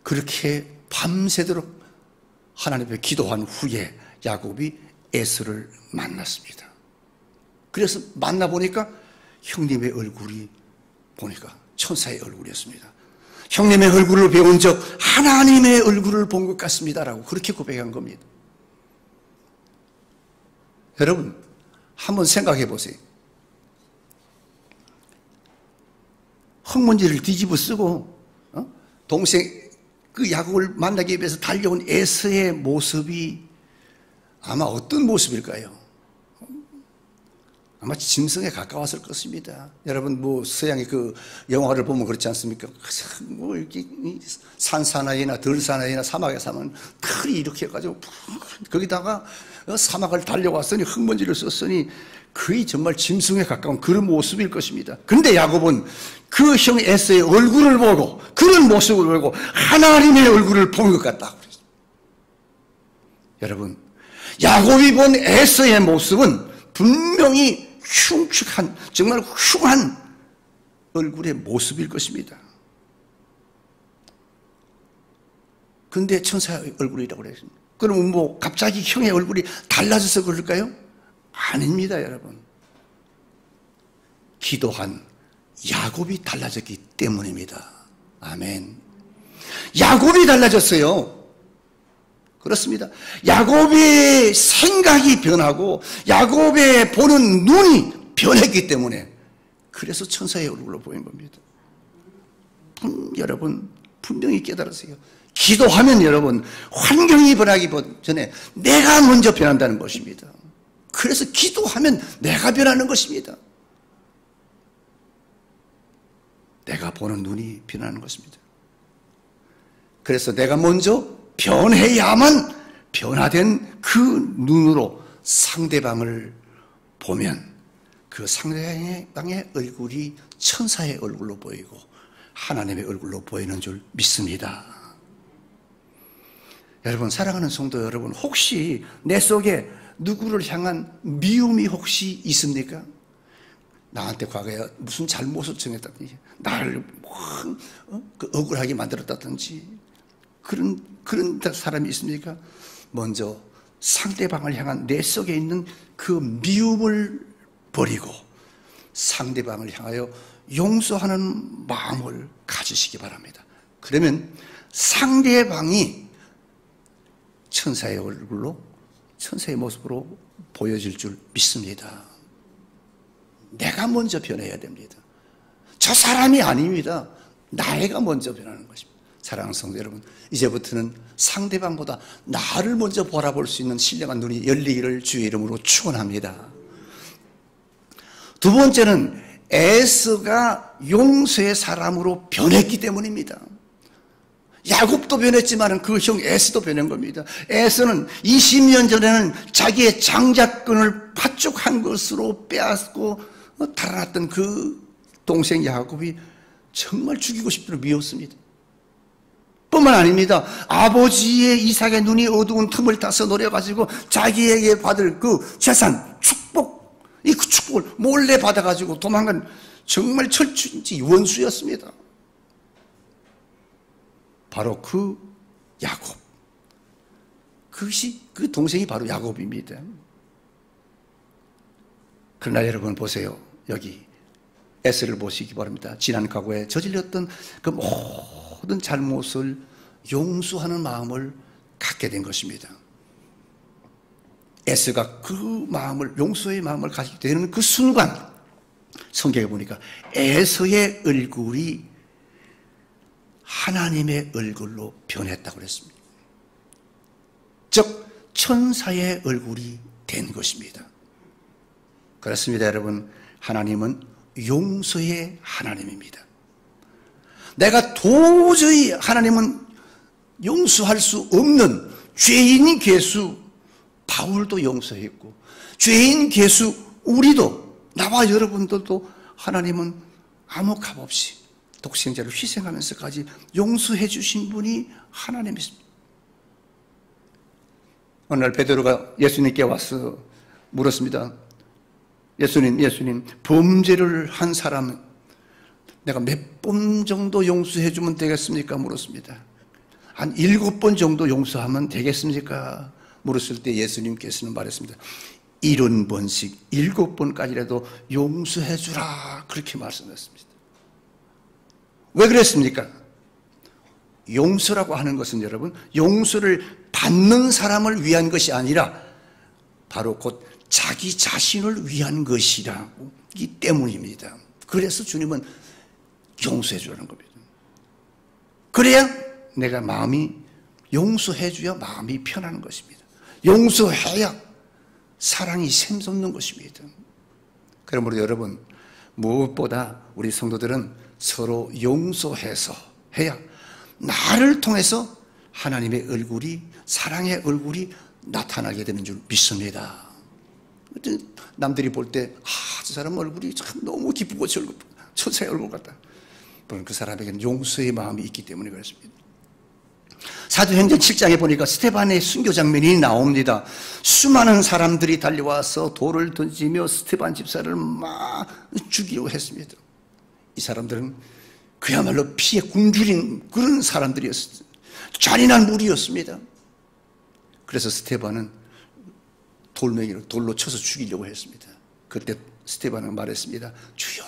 그렇게 밤새도록 하나님 앞에 기도한 후에 야곱이 에서를 만났습니다. 그래서 만나보니까 형님의 얼굴이 보니까 천사의 얼굴이었습니다. 형님의 얼굴을 배운 적 하나님의 얼굴을 본 것 같습니다라고 그렇게 고백한 겁니다. 여러분 한번 생각해 보세요. 흙먼지를 뒤집어 쓰고 동생 그 야곱을 만나기 위해서 달려온 에서의 모습이 아마 어떤 모습일까요? 아마 짐승에 가까웠을 것입니다. 여러분 뭐 서양의 그 영화를 보면 그렇지 않습니까? 뭐 이렇게 산사나이나 들사나이나 사막에 사면 털이 이렇게 해가지고 거기다가 사막을 달려왔으니 흙먼지를 썼으니 거의 정말 짐승에 가까운 그런 모습일 것입니다. 그런데 야곱은 그 형 에서의 얼굴을 보고 그런 모습을 보고 하나님의 얼굴을 본 것 같다고 그랬습니다. 여러분 야곱이 본 에서의 모습은 분명히 흉측한 정말 흉한 얼굴의 모습일 것입니다. 그런데 천사의 얼굴이라고 그랬습니다. 그러면 뭐 갑자기 형의 얼굴이 달라져서 그럴까요? 아닙니다, 여러분. 기도한 야곱이 달라졌기 때문입니다. 아멘. 야곱이 달라졌어요. 그렇습니다. 야곱의 생각이 변하고 야곱의 보는 눈이 변했기 때문에 그래서 천사의 얼굴로 보인 겁니다. 여러분 분명히 깨달으세요. 기도하면 여러분 환경이 변하기 전에 내가 먼저 변한다는 것입니다. 그래서 기도하면 내가 변하는 것입니다. 내가 보는 눈이 변하는 것입니다. 그래서 내가 먼저 변해야만 변화된 그 눈으로 상대방을 보면 그 상대방의 얼굴이 천사의 얼굴로 보이고 하나님의 얼굴로 보이는 줄 믿습니다. 여러분 사랑하는 성도 여러분 혹시 내 속에 누구를 향한 미움이 혹시 있습니까? 나한테 과거에 무슨 잘못을 정했다든지 나를 억울하게 만들었다든지 그런 사람이 있습니까? 먼저 상대방을 향한 내 속에 있는 그 미움을 버리고 상대방을 향하여 용서하는 마음을 가지시기 바랍니다. 그러면 상대방이 천사의 얼굴로 천사의 모습으로 보여질 줄 믿습니다. 내가 먼저 변해야 됩니다. 저 사람이 아닙니다. 나가 먼저 변하는 것입니다. 사랑하는 성도 여러분, 이제부터는 상대방보다 나를 먼저 바라볼 수 있는 신령한 눈이 열리기를 주의 이름으로 축원합니다. 두 번째는 에서가 용서의 사람으로 변했기 때문입니다. 야곱도 변했지만 그 형 에서도 변한 겁니다. 에서는 20년 전에는 자기의 장자권을 파쪽한 것으로 빼앗고 달아났던 그 동생 야곱이 정말 죽이고 싶도록 미웠습니다. 뿐만 아닙니다. 아버지의 이삭의 눈이 어두운 틈을 타서 노려가지고 자기에게 받을 그 재산, 축복, 이 그 축복을 몰래 받아가지고 도망간 정말 철저히 원수였습니다. 바로 그 야곱. 그것이 그 동생이 바로 야곱입니다. 그러나 여러분 보세요. 여기 에서를 보시기 바랍니다. 지난 과거에 저질렀던 그 모든 잘못을 용서하는 마음을 갖게 된 것입니다. 에서가 그 마음을 용서의 마음을 가지게 되는 그 순간 성경에 보니까 에서의 얼굴이 하나님의 얼굴로 변했다고 그랬습니다. 즉 천사의 얼굴이 된 것입니다. 그렇습니다, 여러분. 하나님은 용서의 하나님입니다. 내가 도저히 하나님은 용서할 수 없는 죄인 괴수 바울도 용서했고 죄인 괴수 우리도 나와 여러분들도 하나님은 아무 값 없이 독생자를 희생하면서까지 용서해 주신 분이 하나님이십니다. 어느 날 베드로가 예수님께 와서 물었습니다. 예수님, 범죄를 한 사람은 내가 몇 번 정도 용서해 주면 되겠습니까? 물었습니다. 한 7번 정도 용서하면 되겠습니까? 물었을 때 예수님께서는 말했습니다. 70번씩 7번까지라도 용서해 주라. 그렇게 말씀하셨습니다. 왜 그랬습니까? 용서라고 하는 것은 여러분, 용서를 받는 사람을 위한 것이 아니라 바로 곧 자기 자신을 위한 것이라기 때문입니다. 그래서 주님은 용서해 주라는 겁니다. 그래야 내가 용서해 줘야 마음이 편한 것입니다. 용서해야 사랑이 샘솟는 것입니다. 그러므로 여러분, 무엇보다 우리 성도들은 서로 용서해서 해야 나를 통해서 하나님의 얼굴이, 사랑의 얼굴이 나타나게 되는 줄 믿습니다. 남들이 볼 때, 저 사람 얼굴이 참 너무 기쁘고 천사의 얼굴 같다. 그 사람에게는 용서의 마음이 있기 때문에 그렇습니다. 사도행전 7장에 보니까 스데반의 순교 장면이 나옵니다. 수많은 사람들이 달려와서 돌을 던지며 스데반 집사를 막 죽이려고 했습니다. 이 사람들은 그야말로 피에 굶주린 그런 사람들이었습니다. 잔인한 무리였습니다. 그래서 스데반은 돌멩이로 돌로 쳐서 죽이려고 했습니다. 그때 스데반은 말했습니다. 주여,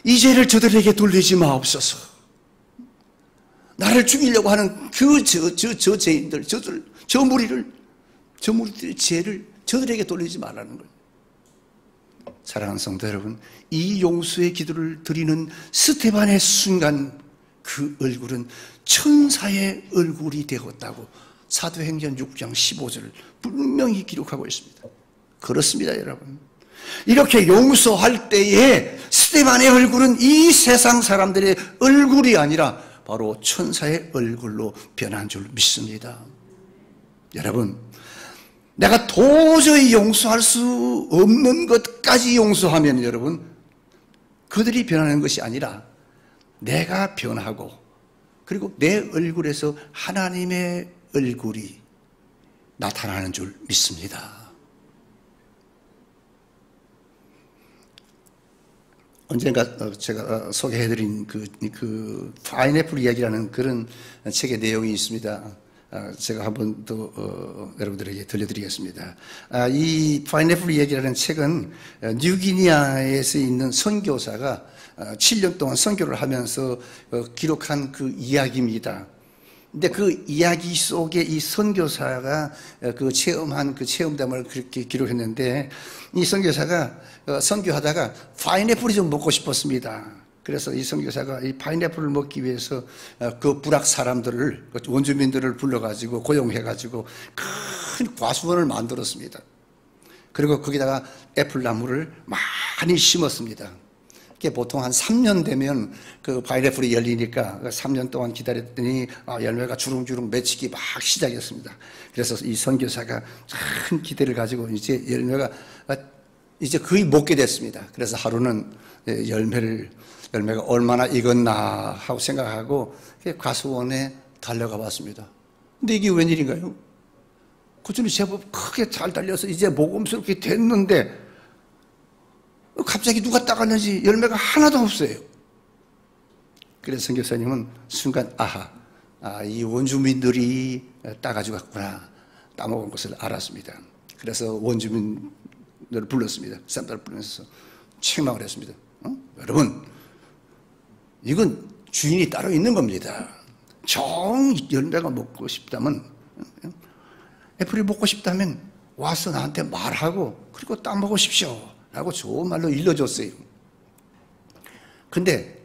이 죄를 저들에게 돌리지 마옵소서. 나를 죽이려고 하는 저 죄인들, 저 무리들의 죄를 저들에게 돌리지 말라는 거예요. 사랑하는 성도 여러분, 이 용서의 기도를 드리는 스데반의 순간 그 얼굴은 천사의 얼굴이 되었다고 사도행전 6장 15절을 분명히 기록하고 있습니다. 그렇습니다, 여러분. 이렇게 용서할 때에 스데반의 얼굴은 이 세상 사람들의 얼굴이 아니라 바로 천사의 얼굴로 변한 줄 믿습니다. 여러분, 내가 도저히 용서할 수 없는 것까지 용서하면 여러분, 그들이 변하는 것이 아니라 내가 변하고 그리고 내 얼굴에서 하나님의 얼굴이 나타나는 줄 믿습니다. 언젠가 제가 소개해드린 그 파인애플 이야기라는 그런 책의 내용이 있습니다. 제가 한번 더 여러분들에게 들려드리겠습니다. 이 파인애플 이야기라는 책은 뉴기니아에서 있는 선교사가 7년 동안 선교를 하면서 기록한 그 이야기입니다. 근데 그 이야기 속에 이 선교사가 그 체험한 그 체험담을 그렇게 기록했는데, 이 선교사가 선교하다가 파인애플이 좀 먹고 싶었습니다. 그래서 이 선교사가 이 파인애플을 먹기 위해서 그 부락 사람들을, 원주민들을 불러가지고 고용해가지고 큰 과수원을 만들었습니다. 그리고 거기다가 애플 나무를 많이 심었습니다. 보통 한 3년 되면 그 파인애플이 열리니까 3년 동안 기다렸더니 열매가 주렁주렁 맺히기 막 시작했습니다. 그래서 이 선교사가 큰 기대를 가지고 이제 열매가 이제 거의 먹게 됐습니다. 그래서 하루는 열매가 얼마나 익었나 하고 생각하고 과수원에 달려가 봤습니다. 근데 이게 웬일인가요? 꾸준히 제법 크게 잘 달려서 이제 먹음스럽게 됐는데 갑자기 누가 따갔는지 열매가 하나도 없어요. 그래서 선교사님은 순간 이 원주민들이 따가지고 갔구나, 따먹은 것을 알았습니다. 그래서 원주민들을 불렀습니다. 사람들을 불러서 책망을 했습니다. 여러분, 이건 주인이 따로 있는 겁니다. 정 열매가 먹고 싶다면, 애플이 먹고 싶다면 와서 나한테 말하고 그리고 따먹으십시오 라고 좋은 말로 일러줬어요. 근데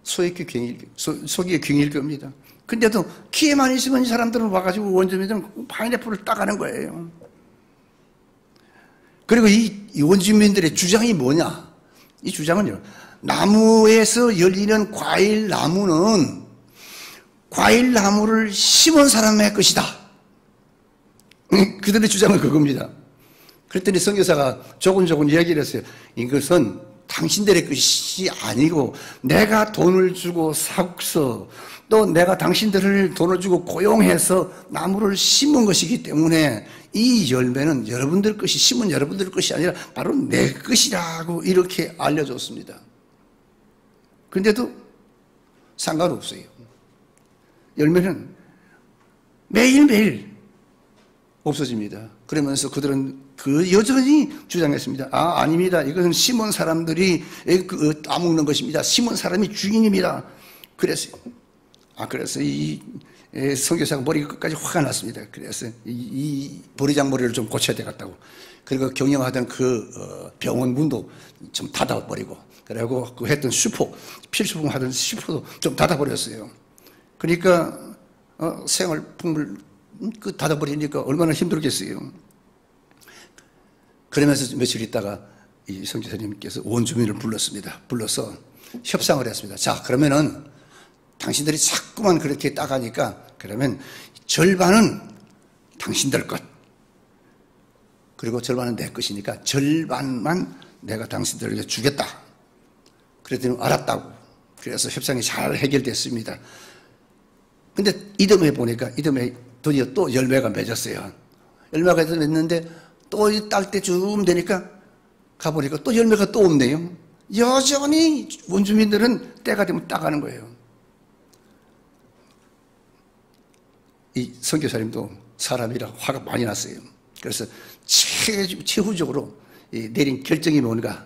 속이 퀭일 겁니다. 근데도 키에만 있으면 이 사람들은 와가지고 원주민들은 파인애플을 따가는 거예요. 그리고 이 원주민들의 주장이 뭐냐? 이 주장은요, 나무에서 열리는 과일 나무는 과일 나무를 심은 사람의 것이다. 그들의 주장은 그겁니다. 그랬더니 선교사가 조곤조곤 이야기를 했어요. 이것은 당신들의 것이 아니고 내가 돈을 주고 사서 또 내가 당신들을 돈을 주고 고용해서 나무를 심은 것이기 때문에 이 열매는 여러분들 것이 심은 여러분들 것이 아니라 바로 내 것이라고 이렇게 알려줬습니다. 그런데도 상관없어요. 열매는 매일매일 없어집니다. 그러면서 그들은 여전히 주장했습니다. 아닙니다. 이것은 심은 사람들이 따먹는 것입니다. 심은 사람이 주인입니다. 그랬어요. 그래서 이 선교사가 머리가 끝까지 화가 났습니다. 그래서 이 보리장 머리를 좀 고쳐야 되겠다고. 그리고 경영하던 그 병원 문도 좀 닫아버리고, 그리고 그 했던 필수품 하던 슈퍼도 좀 닫아버렸어요. 그러니까 생활품을 닫아버리니까 얼마나 힘들겠어요. 그러면서 며칠 있다가 이 선교사님께서 원주민을 불렀습니다. 불러서 협상을 했습니다. 자, 그러면은 당신들이 자꾸만 그렇게 따가니까 그러면 절반은 당신들 것, 그리고 절반은 내 것이니까 절반만 내가 당신들에게 주겠다. 그랬더니 알았다고. 그래서 협상이 잘 해결됐습니다. 근데 이듬해 보니까 이듬해 드디어 또 열매가 맺었어요. 열매가 맺었는데 또 딸 때쯤 되니까 가보니까 또 열매가 또 없네요. 여전히 원주민들은 때가 되면 따가는 거예요. 이 선교사님도 사람이라 화가 많이 났어요. 그래서 최후적으로 내린 결정이 뭔가,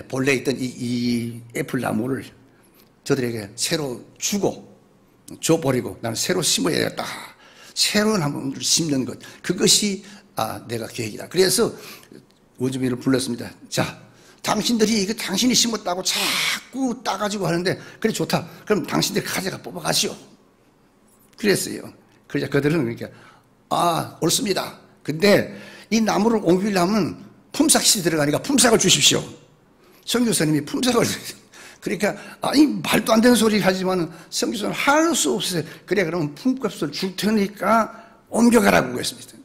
본래 있던 이 애플 나무를 저들에게 새로 줘버리고 나는 새로 심어야겠다. 새로운 나무를 심는 것, 그것이 내가 계획이다. 그래서 원주민을 불렀습니다. 자, 당신들이 당신이 심었다고 자꾸 따가지고 하는데 그래 좋다. 그럼 당신들이 가져가 뽑아가시오. 그랬어요. 그러자 그들은 그러니까 옳습니다. 근데 이 나무를 옮기려면 품삯이 들어가니까 품삯을 주십시오. 선교사님이 품삯을 그러니까 이 말도 안 되는 소리 하지만 선교사는 할 수 없어요. 그래 그러면 품값을 줄 테니까 옮겨가라고 했습니다.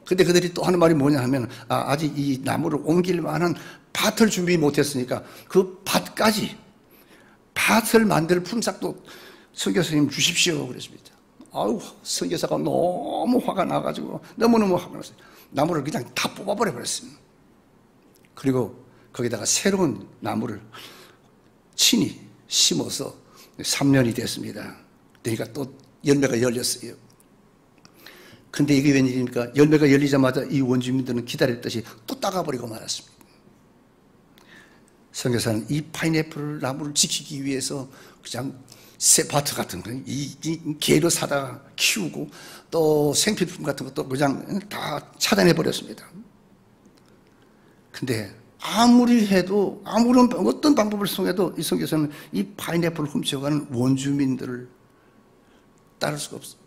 근데 그들이 또 하는 말이 뭐냐 하면 아직 이 나무를 옮길 만한 밭을 준비 못했으니까 그 밭을 만들 품삯도 선교사님 주십시오 그랬습니다. 선교사가 너무 화가 나가지고 너무너무 화가 났어요. 나무를 그냥 다 뽑아버려 버렸어요. 그리고 거기다가 새로운 나무를 친히 심어서 3년이 됐습니다. 그러니까 또 열매가 열렸어요. 근데 이게 웬일입니까? 열매가 열리자마자 이 원주민들은 기다렸듯이 또 따가버리고 말았습니다. 선교사는 이 파인애플 나무를 지키기 위해서 그냥 새 밭 같은 거, 이 개로 사다가 키우고 또 생필품 같은 것도 그냥 다 차단해버렸습니다. 근데 아무리 해도, 어떤 방법을 통해도 이 선교사는 이 파인애플을 훔쳐가는 원주민들을 따를 수가 없어요.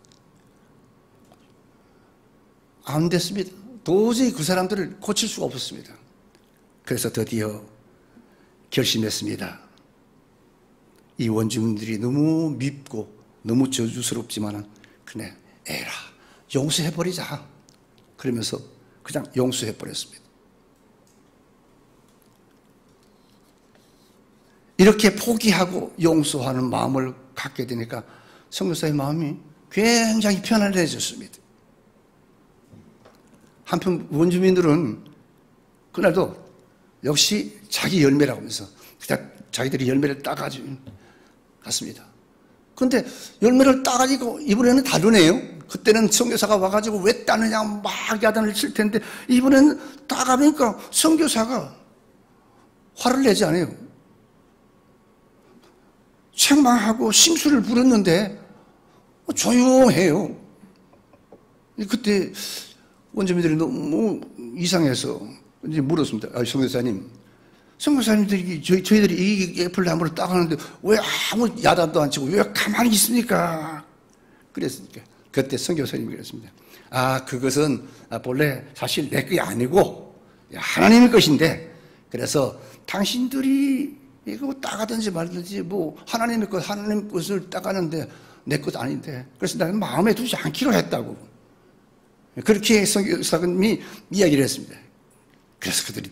안 됐습니다. 도저히 그 사람들을 고칠 수가 없었습니다. 그래서 드디어 결심했습니다. 이 원주민들이 너무 밉고 너무 저주스럽지만은 그래 에라 용서해버리자. 그러면서 그냥 용서해버렸습니다. 이렇게 포기하고 용서하는 마음을 갖게 되니까 선교사의 마음이 굉장히 편안해졌습니다. 한편 원주민들은 그날도 역시 자기 열매라고 하면서 그냥 자기들이 열매를 따가지고 갔습니다. 그런데 열매를 따가지고 이번에는 다르네요. 그때는 선교사가 와가지고 왜 따느냐 막 야단을 칠 텐데 이번에는 따가니까 선교사가 화를 내지 않아요. 책망하고 심술을 부렸는데 조용해요. 그때 원주민들이 너무 이상해서 이제 물었습니다. 선교사님들이 저희들이 이 애플 나무를 따가는데 왜 아무 야단도 안 치고 왜 가만히 있습니까? 그랬으니까 그때 선교사님이 그랬습니다. 그것은 본래 사실 내 것이 아니고 하나님의 것인데, 그래서 당신들이 이거 따가든지 말든지 하나님 것을 따가는데 내 것 아닌데, 그래서 나는 마음에 두지 않기로 했다고. 그렇게 선교사님이 이야기를 했습니다. 그래서 그들이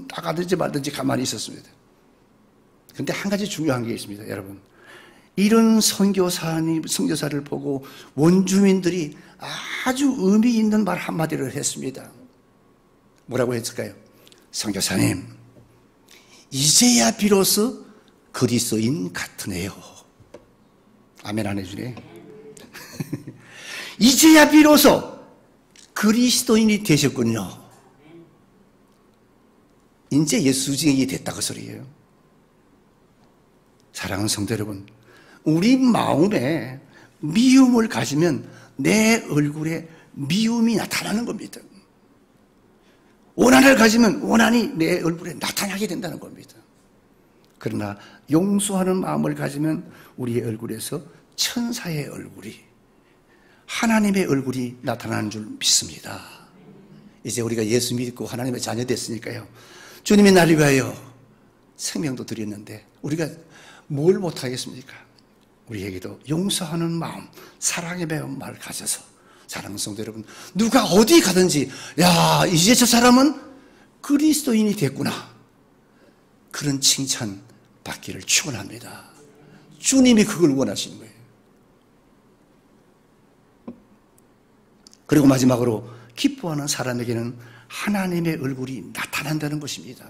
따가든지 말든지 가만히 있었습니다. 그런데 한 가지 중요한 게 있습니다, 여러분. 이런 선교사를 보고 원주민들이 아주 의미 있는 말 한마디를 했습니다. 뭐라고 했을까요? 선교사님, 이제야 비로소 그리스도인 같으네요. 아멘 안 해주네. 이제야 비로소 그리스도인이 되셨군요. 이제 예수 증인이 됐다 그 소리예요. 사랑하는 성도 여러분, 우리 마음에 미움을 가지면 내 얼굴에 미움이 나타나는 겁니다. 원한을 가지면 원한이 내 얼굴에 나타나게 된다는 겁니다. 그러나 용서하는 마음을 가지면 우리의 얼굴에서 천사의 얼굴이, 하나님의 얼굴이 나타나는 줄 믿습니다. 이제 우리가 예수 믿고 하나님의 자녀 됐으니까요, 주님이 나를 위하여 생명도 드렸는데 우리가 뭘 못하겠습니까? 우리에게도 용서하는 마음, 사랑의 마음을 가져서, 사랑하는 성도 여러분, 누가 어디 가든지 야, 이제 저 사람은 그리스도인이 됐구나, 그런 칭찬 받기를 축원합니다. 주님이 그걸 원하시는 거예요. 그리고 마지막으로 기뻐하는 사람에게는 하나님의 얼굴이 나타난다는 것입니다.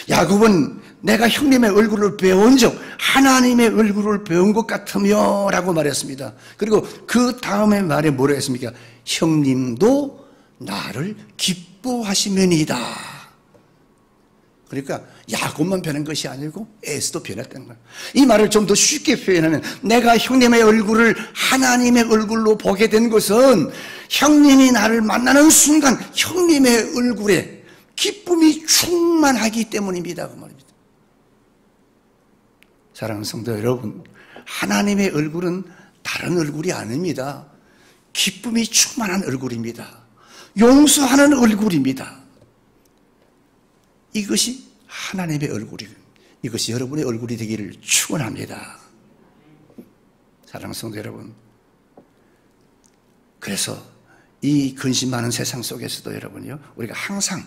야곱은 내가 형님의 얼굴을 배운 적 하나님의 얼굴을 배운 것 같으며 라고 말했습니다. 그리고 그 다음에 말에 뭐라 했습니까? 형님도 나를 기뻐하시면이다. 그러니까 야곱만 변한 것이 아니고 에서도 변했다는 거예요. 이 말을 좀 더 쉽게 표현하면, 내가 형님의 얼굴을 하나님의 얼굴로 보게 된 것은 형님이 나를 만나는 순간 형님의 얼굴에 기쁨이 충만하기 때문입니다, 그 말입니다. 사랑하는 성도 여러분, 하나님의 얼굴은 다른 얼굴이 아닙니다. 기쁨이 충만한 얼굴입니다. 용서하는 얼굴입니다. 이것이 하나님의 얼굴이고, 이것이 여러분의 얼굴이 되기를 축원합니다. 사랑하는 성도 여러분, 그래서 이 근심 많은 세상 속에서도 여러분요, 우리가 항상,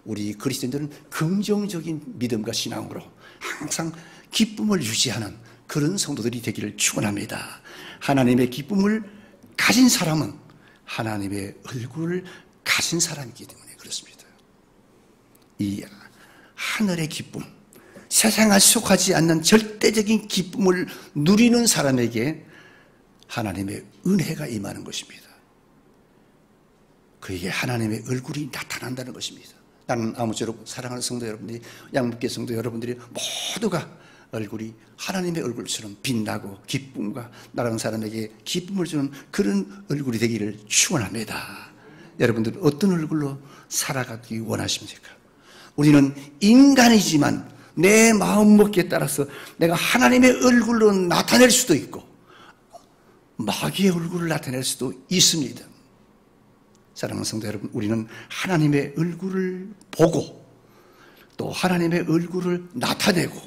우리 그리스도인들은 긍정적인 믿음과 신앙으로 항상 기쁨을 유지하는 그런 성도들이 되기를 축원합니다. 하나님의 기쁨을 가진 사람은 하나님의 얼굴을 가진 사람이기 때문에 그렇습니다. 이 하늘의 기쁨, 세상에 속하지 않는 절대적인 기쁨을 누리는 사람에게 하나님의 은혜가 임하는 것입니다. 그에게 하나님의 얼굴이 나타난다는 것입니다. 나는 아무쪼록 사랑하는 성도 여러분들이, 양육계 성도 여러분들이 모두가 얼굴이 하나님의 얼굴처럼 빛나고 기쁨과 다른 사람에게 기쁨을 주는 그런 얼굴이 되기를 축원합니다. 여러분들 어떤 얼굴로 살아가기 원하십니까? 우리는 인간이지만 내 마음먹기에 따라서 내가 하나님의 얼굴로 나타낼 수도 있고 마귀의 얼굴을 나타낼 수도 있습니다. 사랑하는 성도 여러분, 우리는 하나님의 얼굴을 보고 또 하나님의 얼굴을 나타내고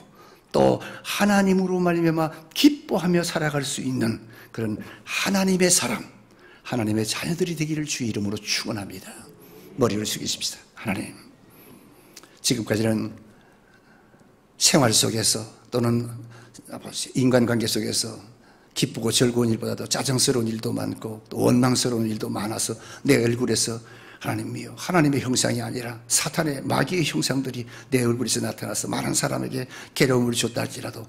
또 하나님으로 말미암아 기뻐하며 살아갈 수 있는 그런 하나님의 사람, 하나님의 자녀들이 되기를 주의 이름으로 축원합니다. 머리를 숙이십시다. 하나님, 지금까지는 생활 속에서 또는 인간관계 속에서 기쁘고 즐거운 일보다도 짜증스러운 일도 많고 또 원망스러운 일도 많아서 내 얼굴에서 하나님이요, 하나님의 형상이 아니라 사탄의 마귀의 형상들이 내 얼굴에서 나타나서 많은 사람에게 괴로움을 줬다 할지라도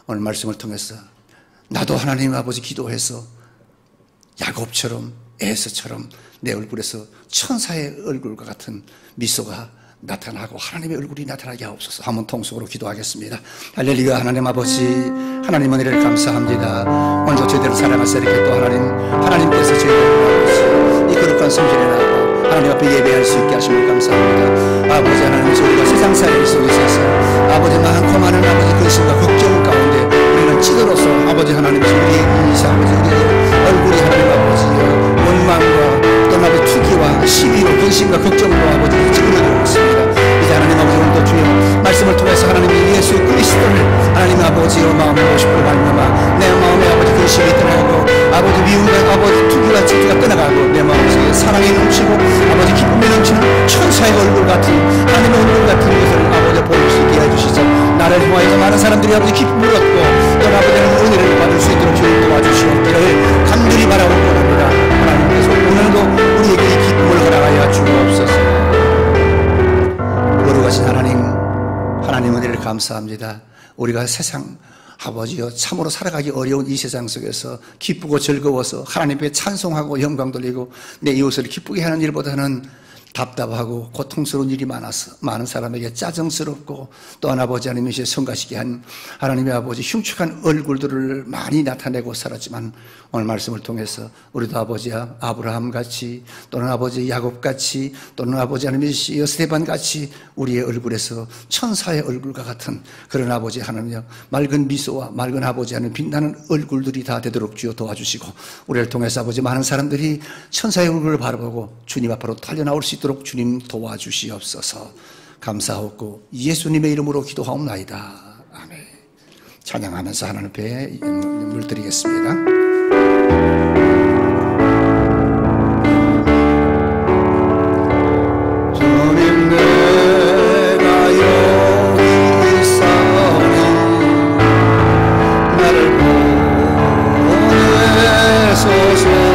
오늘 말씀을 통해서 나도 하나님 아버지 기도해서 야곱처럼 에서처럼 내 얼굴에서 천사의 얼굴과 같은 미소가 나타나고 하나님의 얼굴이 나타나게 하옵소서. 한번 통속으로 기도하겠습니다. 할렐루야. 하나님 아버지, 하나님 은혜를 감사합니다. 먼저 저희들을 사랑하사 이렇게 또 하나님께서 저희들을 아버지 이 거룩한 성전에 나와 하나님 앞에 예배할 수 있게 하심을 감사합니다. 아버지 하나님, 저희가 세상 살이 속에서 아버지 많은 아버지 근심과 걱정 가운데 우리는 지도로서 아버지 하나님, 우리의 인사 아버지 우리의 얼굴이 하나님 아버지여 원망과 또 아버지 투기와 시비로 근심과 걱정으로 아버지 찌그러지고 있습니다. 이제 하나님 아버지 오늘도 주여 말씀을 통해서 하나님이 예수 그리스도를 하나님 아버지로 마음을 모시고 말미암아 내 마음에 아버지 근심이 떠나고 아버지 미움과 아버지 투기와 질투가 떠나가고 내 마음속에 사랑이 넘치고 아버지 기쁨이 넘치는 천사의 아버지 기쁨을 얻고 또한 아버지는 은혜를 받을 수 있도록 주님 도와주시옵기를 간절히 바라고 원합니다. 하나님께서 오늘도 우리에게 이 기쁨을 허락하여 주옵소서. 거룩하신 하나님 은혜를 감사합니다. 우리가 세상 아버지여 참으로 살아가기 어려운 이 세상 속에서 기쁘고 즐거워서 하나님께 찬송하고 영광 돌리고 내 이웃을 기쁘게 하는 일보다는 답답하고 고통스러운 일이 많아서 많은 사람에게 짜증스럽고 또한 아버지 하나님이 성가시게 한 하나님의 아버지 흉측한 얼굴들을 많이 나타내고 살았지만 오늘 말씀을 통해서 우리도 아버지야 아브라함같이 또는 아버지 야곱같이 또는 아버지 하나님의 스데반같이 우리의 얼굴에서 천사의 얼굴과 같은 그런 아버지 하나님이여 맑은 미소와 맑은 아버지 하나님 빛나는 얼굴들이 다 되도록 주여 도와주시고 우리를 통해서 아버지 많은 사람들이 천사의 얼굴을 바라보고 주님 앞으로 달려나올 수 있도록 주님 도와주시옵소서. 감사하고 예수님의 이름으로 기도하옵나이다. 아멘. 찬양하면서 하나님 앞에 물드리겠습니다. 주님 내가 여기 있사오니 나를 보내소서.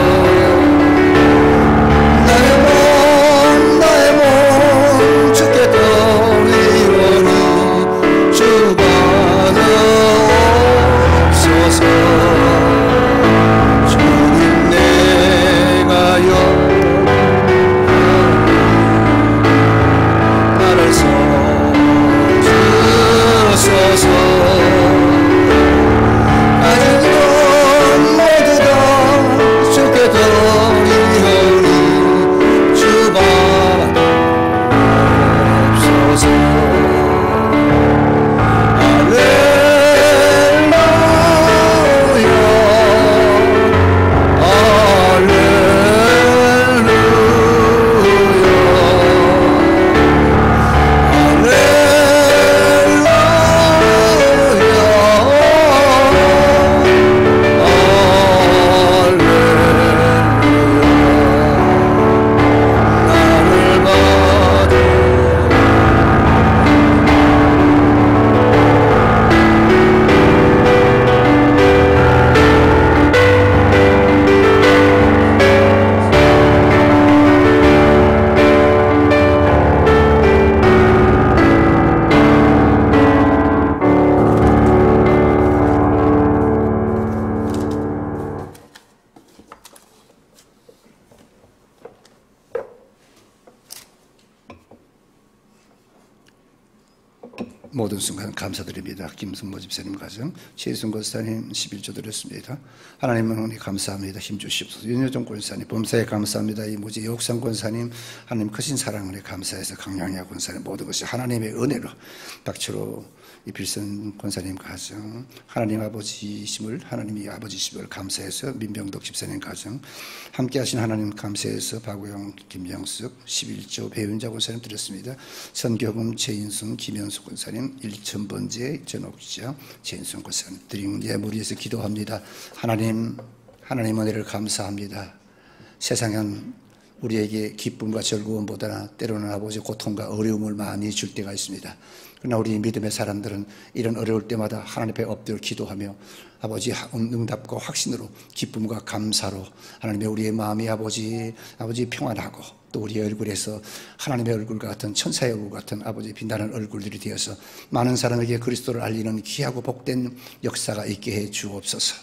모든 순간 감사드립니다. 김승모 집사님 가정, 최순 권사님 11조 드렸습니다. 하나님은 은혜 감사합니다. 힘주시옵소서. 윤여정 권사님 범사에 감사합니다. 이무지 역상 권사님 하나님 크신 사랑 은혜 감사해서 강량야 권사님 모든 것이 하나님의 은혜로 박철호 이필선 권사님 가정 하나님 아버지심을 하나님이 아버지심을 감사해서 민병덕 집사님 가정 함께 하신 하나님 감사해서 박우영 김영숙 11조 배윤자 권사님 드렸습니다. 선교금 최인순 김현수 권사님 1000번째 전옥지자 최인순 권사님 드린 예물위에서 기도합니다. 하나님 은혜를 감사합니다. 세상은 우리에게 기쁨과 즐거움보다는 때로는 아버지 고통과 어려움을 많이 줄 때가 있습니다. 그러나 우리 믿음의 사람들은 이런 어려울 때마다 하나님 앞에 엎드려 기도하며 아버지 응답과 확신으로 기쁨과 감사로 하나님의 우리의 마음이 아버지 평안하고 또 우리의 얼굴에서 하나님의 얼굴과 같은 천사의 얼굴 같은 아버지 빛나는 얼굴들이 되어서 많은 사람에게 그리스도를 알리는 귀하고 복된 역사가 있게 해 주옵소서.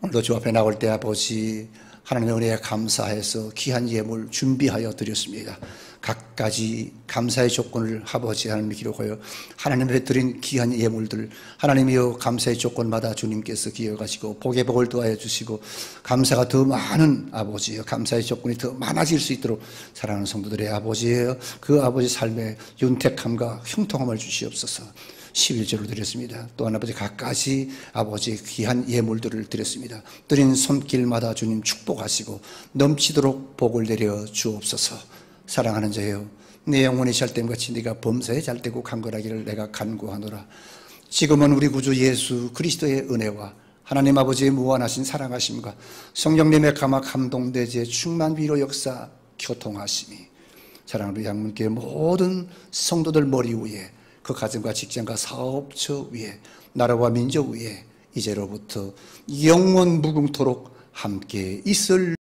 오늘도 주 앞에 나올 때 아버지 하나님의 은혜에 감사해서 귀한 예물 준비하여 드렸습니다. 각가지 감사의 조건을 아버지 하나님이 기록하여 하나님께 드린 귀한 예물들 하나님이여 감사의 조건마다 주님께서 기억하시고 복의 복을 더하여 주시고 감사가 더 많은 아버지여 감사의 조건이 더 많아질 수 있도록 사랑하는 성도들의 아버지여 그 아버지 삶의 윤택함과 형통함을 주시옵소서. 11조를 드렸습니다. 또한 아버지 각가지 아버지 귀한 예물들을 드렸습니다. 드린 손길마다 주님 축복하시고 넘치도록 복을 내려 주옵소서. 사랑하는 자여 내 영혼이 잘됨같이 네가 범사에 잘되고 강건하기를 내가 간구하노라. 지금은 우리 구주 예수 그리스도의 은혜와 하나님 아버지의 무한하신 사랑하심과 성령님의 감화 감동대제 충만 위로 역사 교통하심이 사랑하는 양문교회 모든 성도들 머리 위에 그 가정과 직장과 사업처 위에 나라와 민족 위에 이제로부터 영원 무궁토록 함께 있을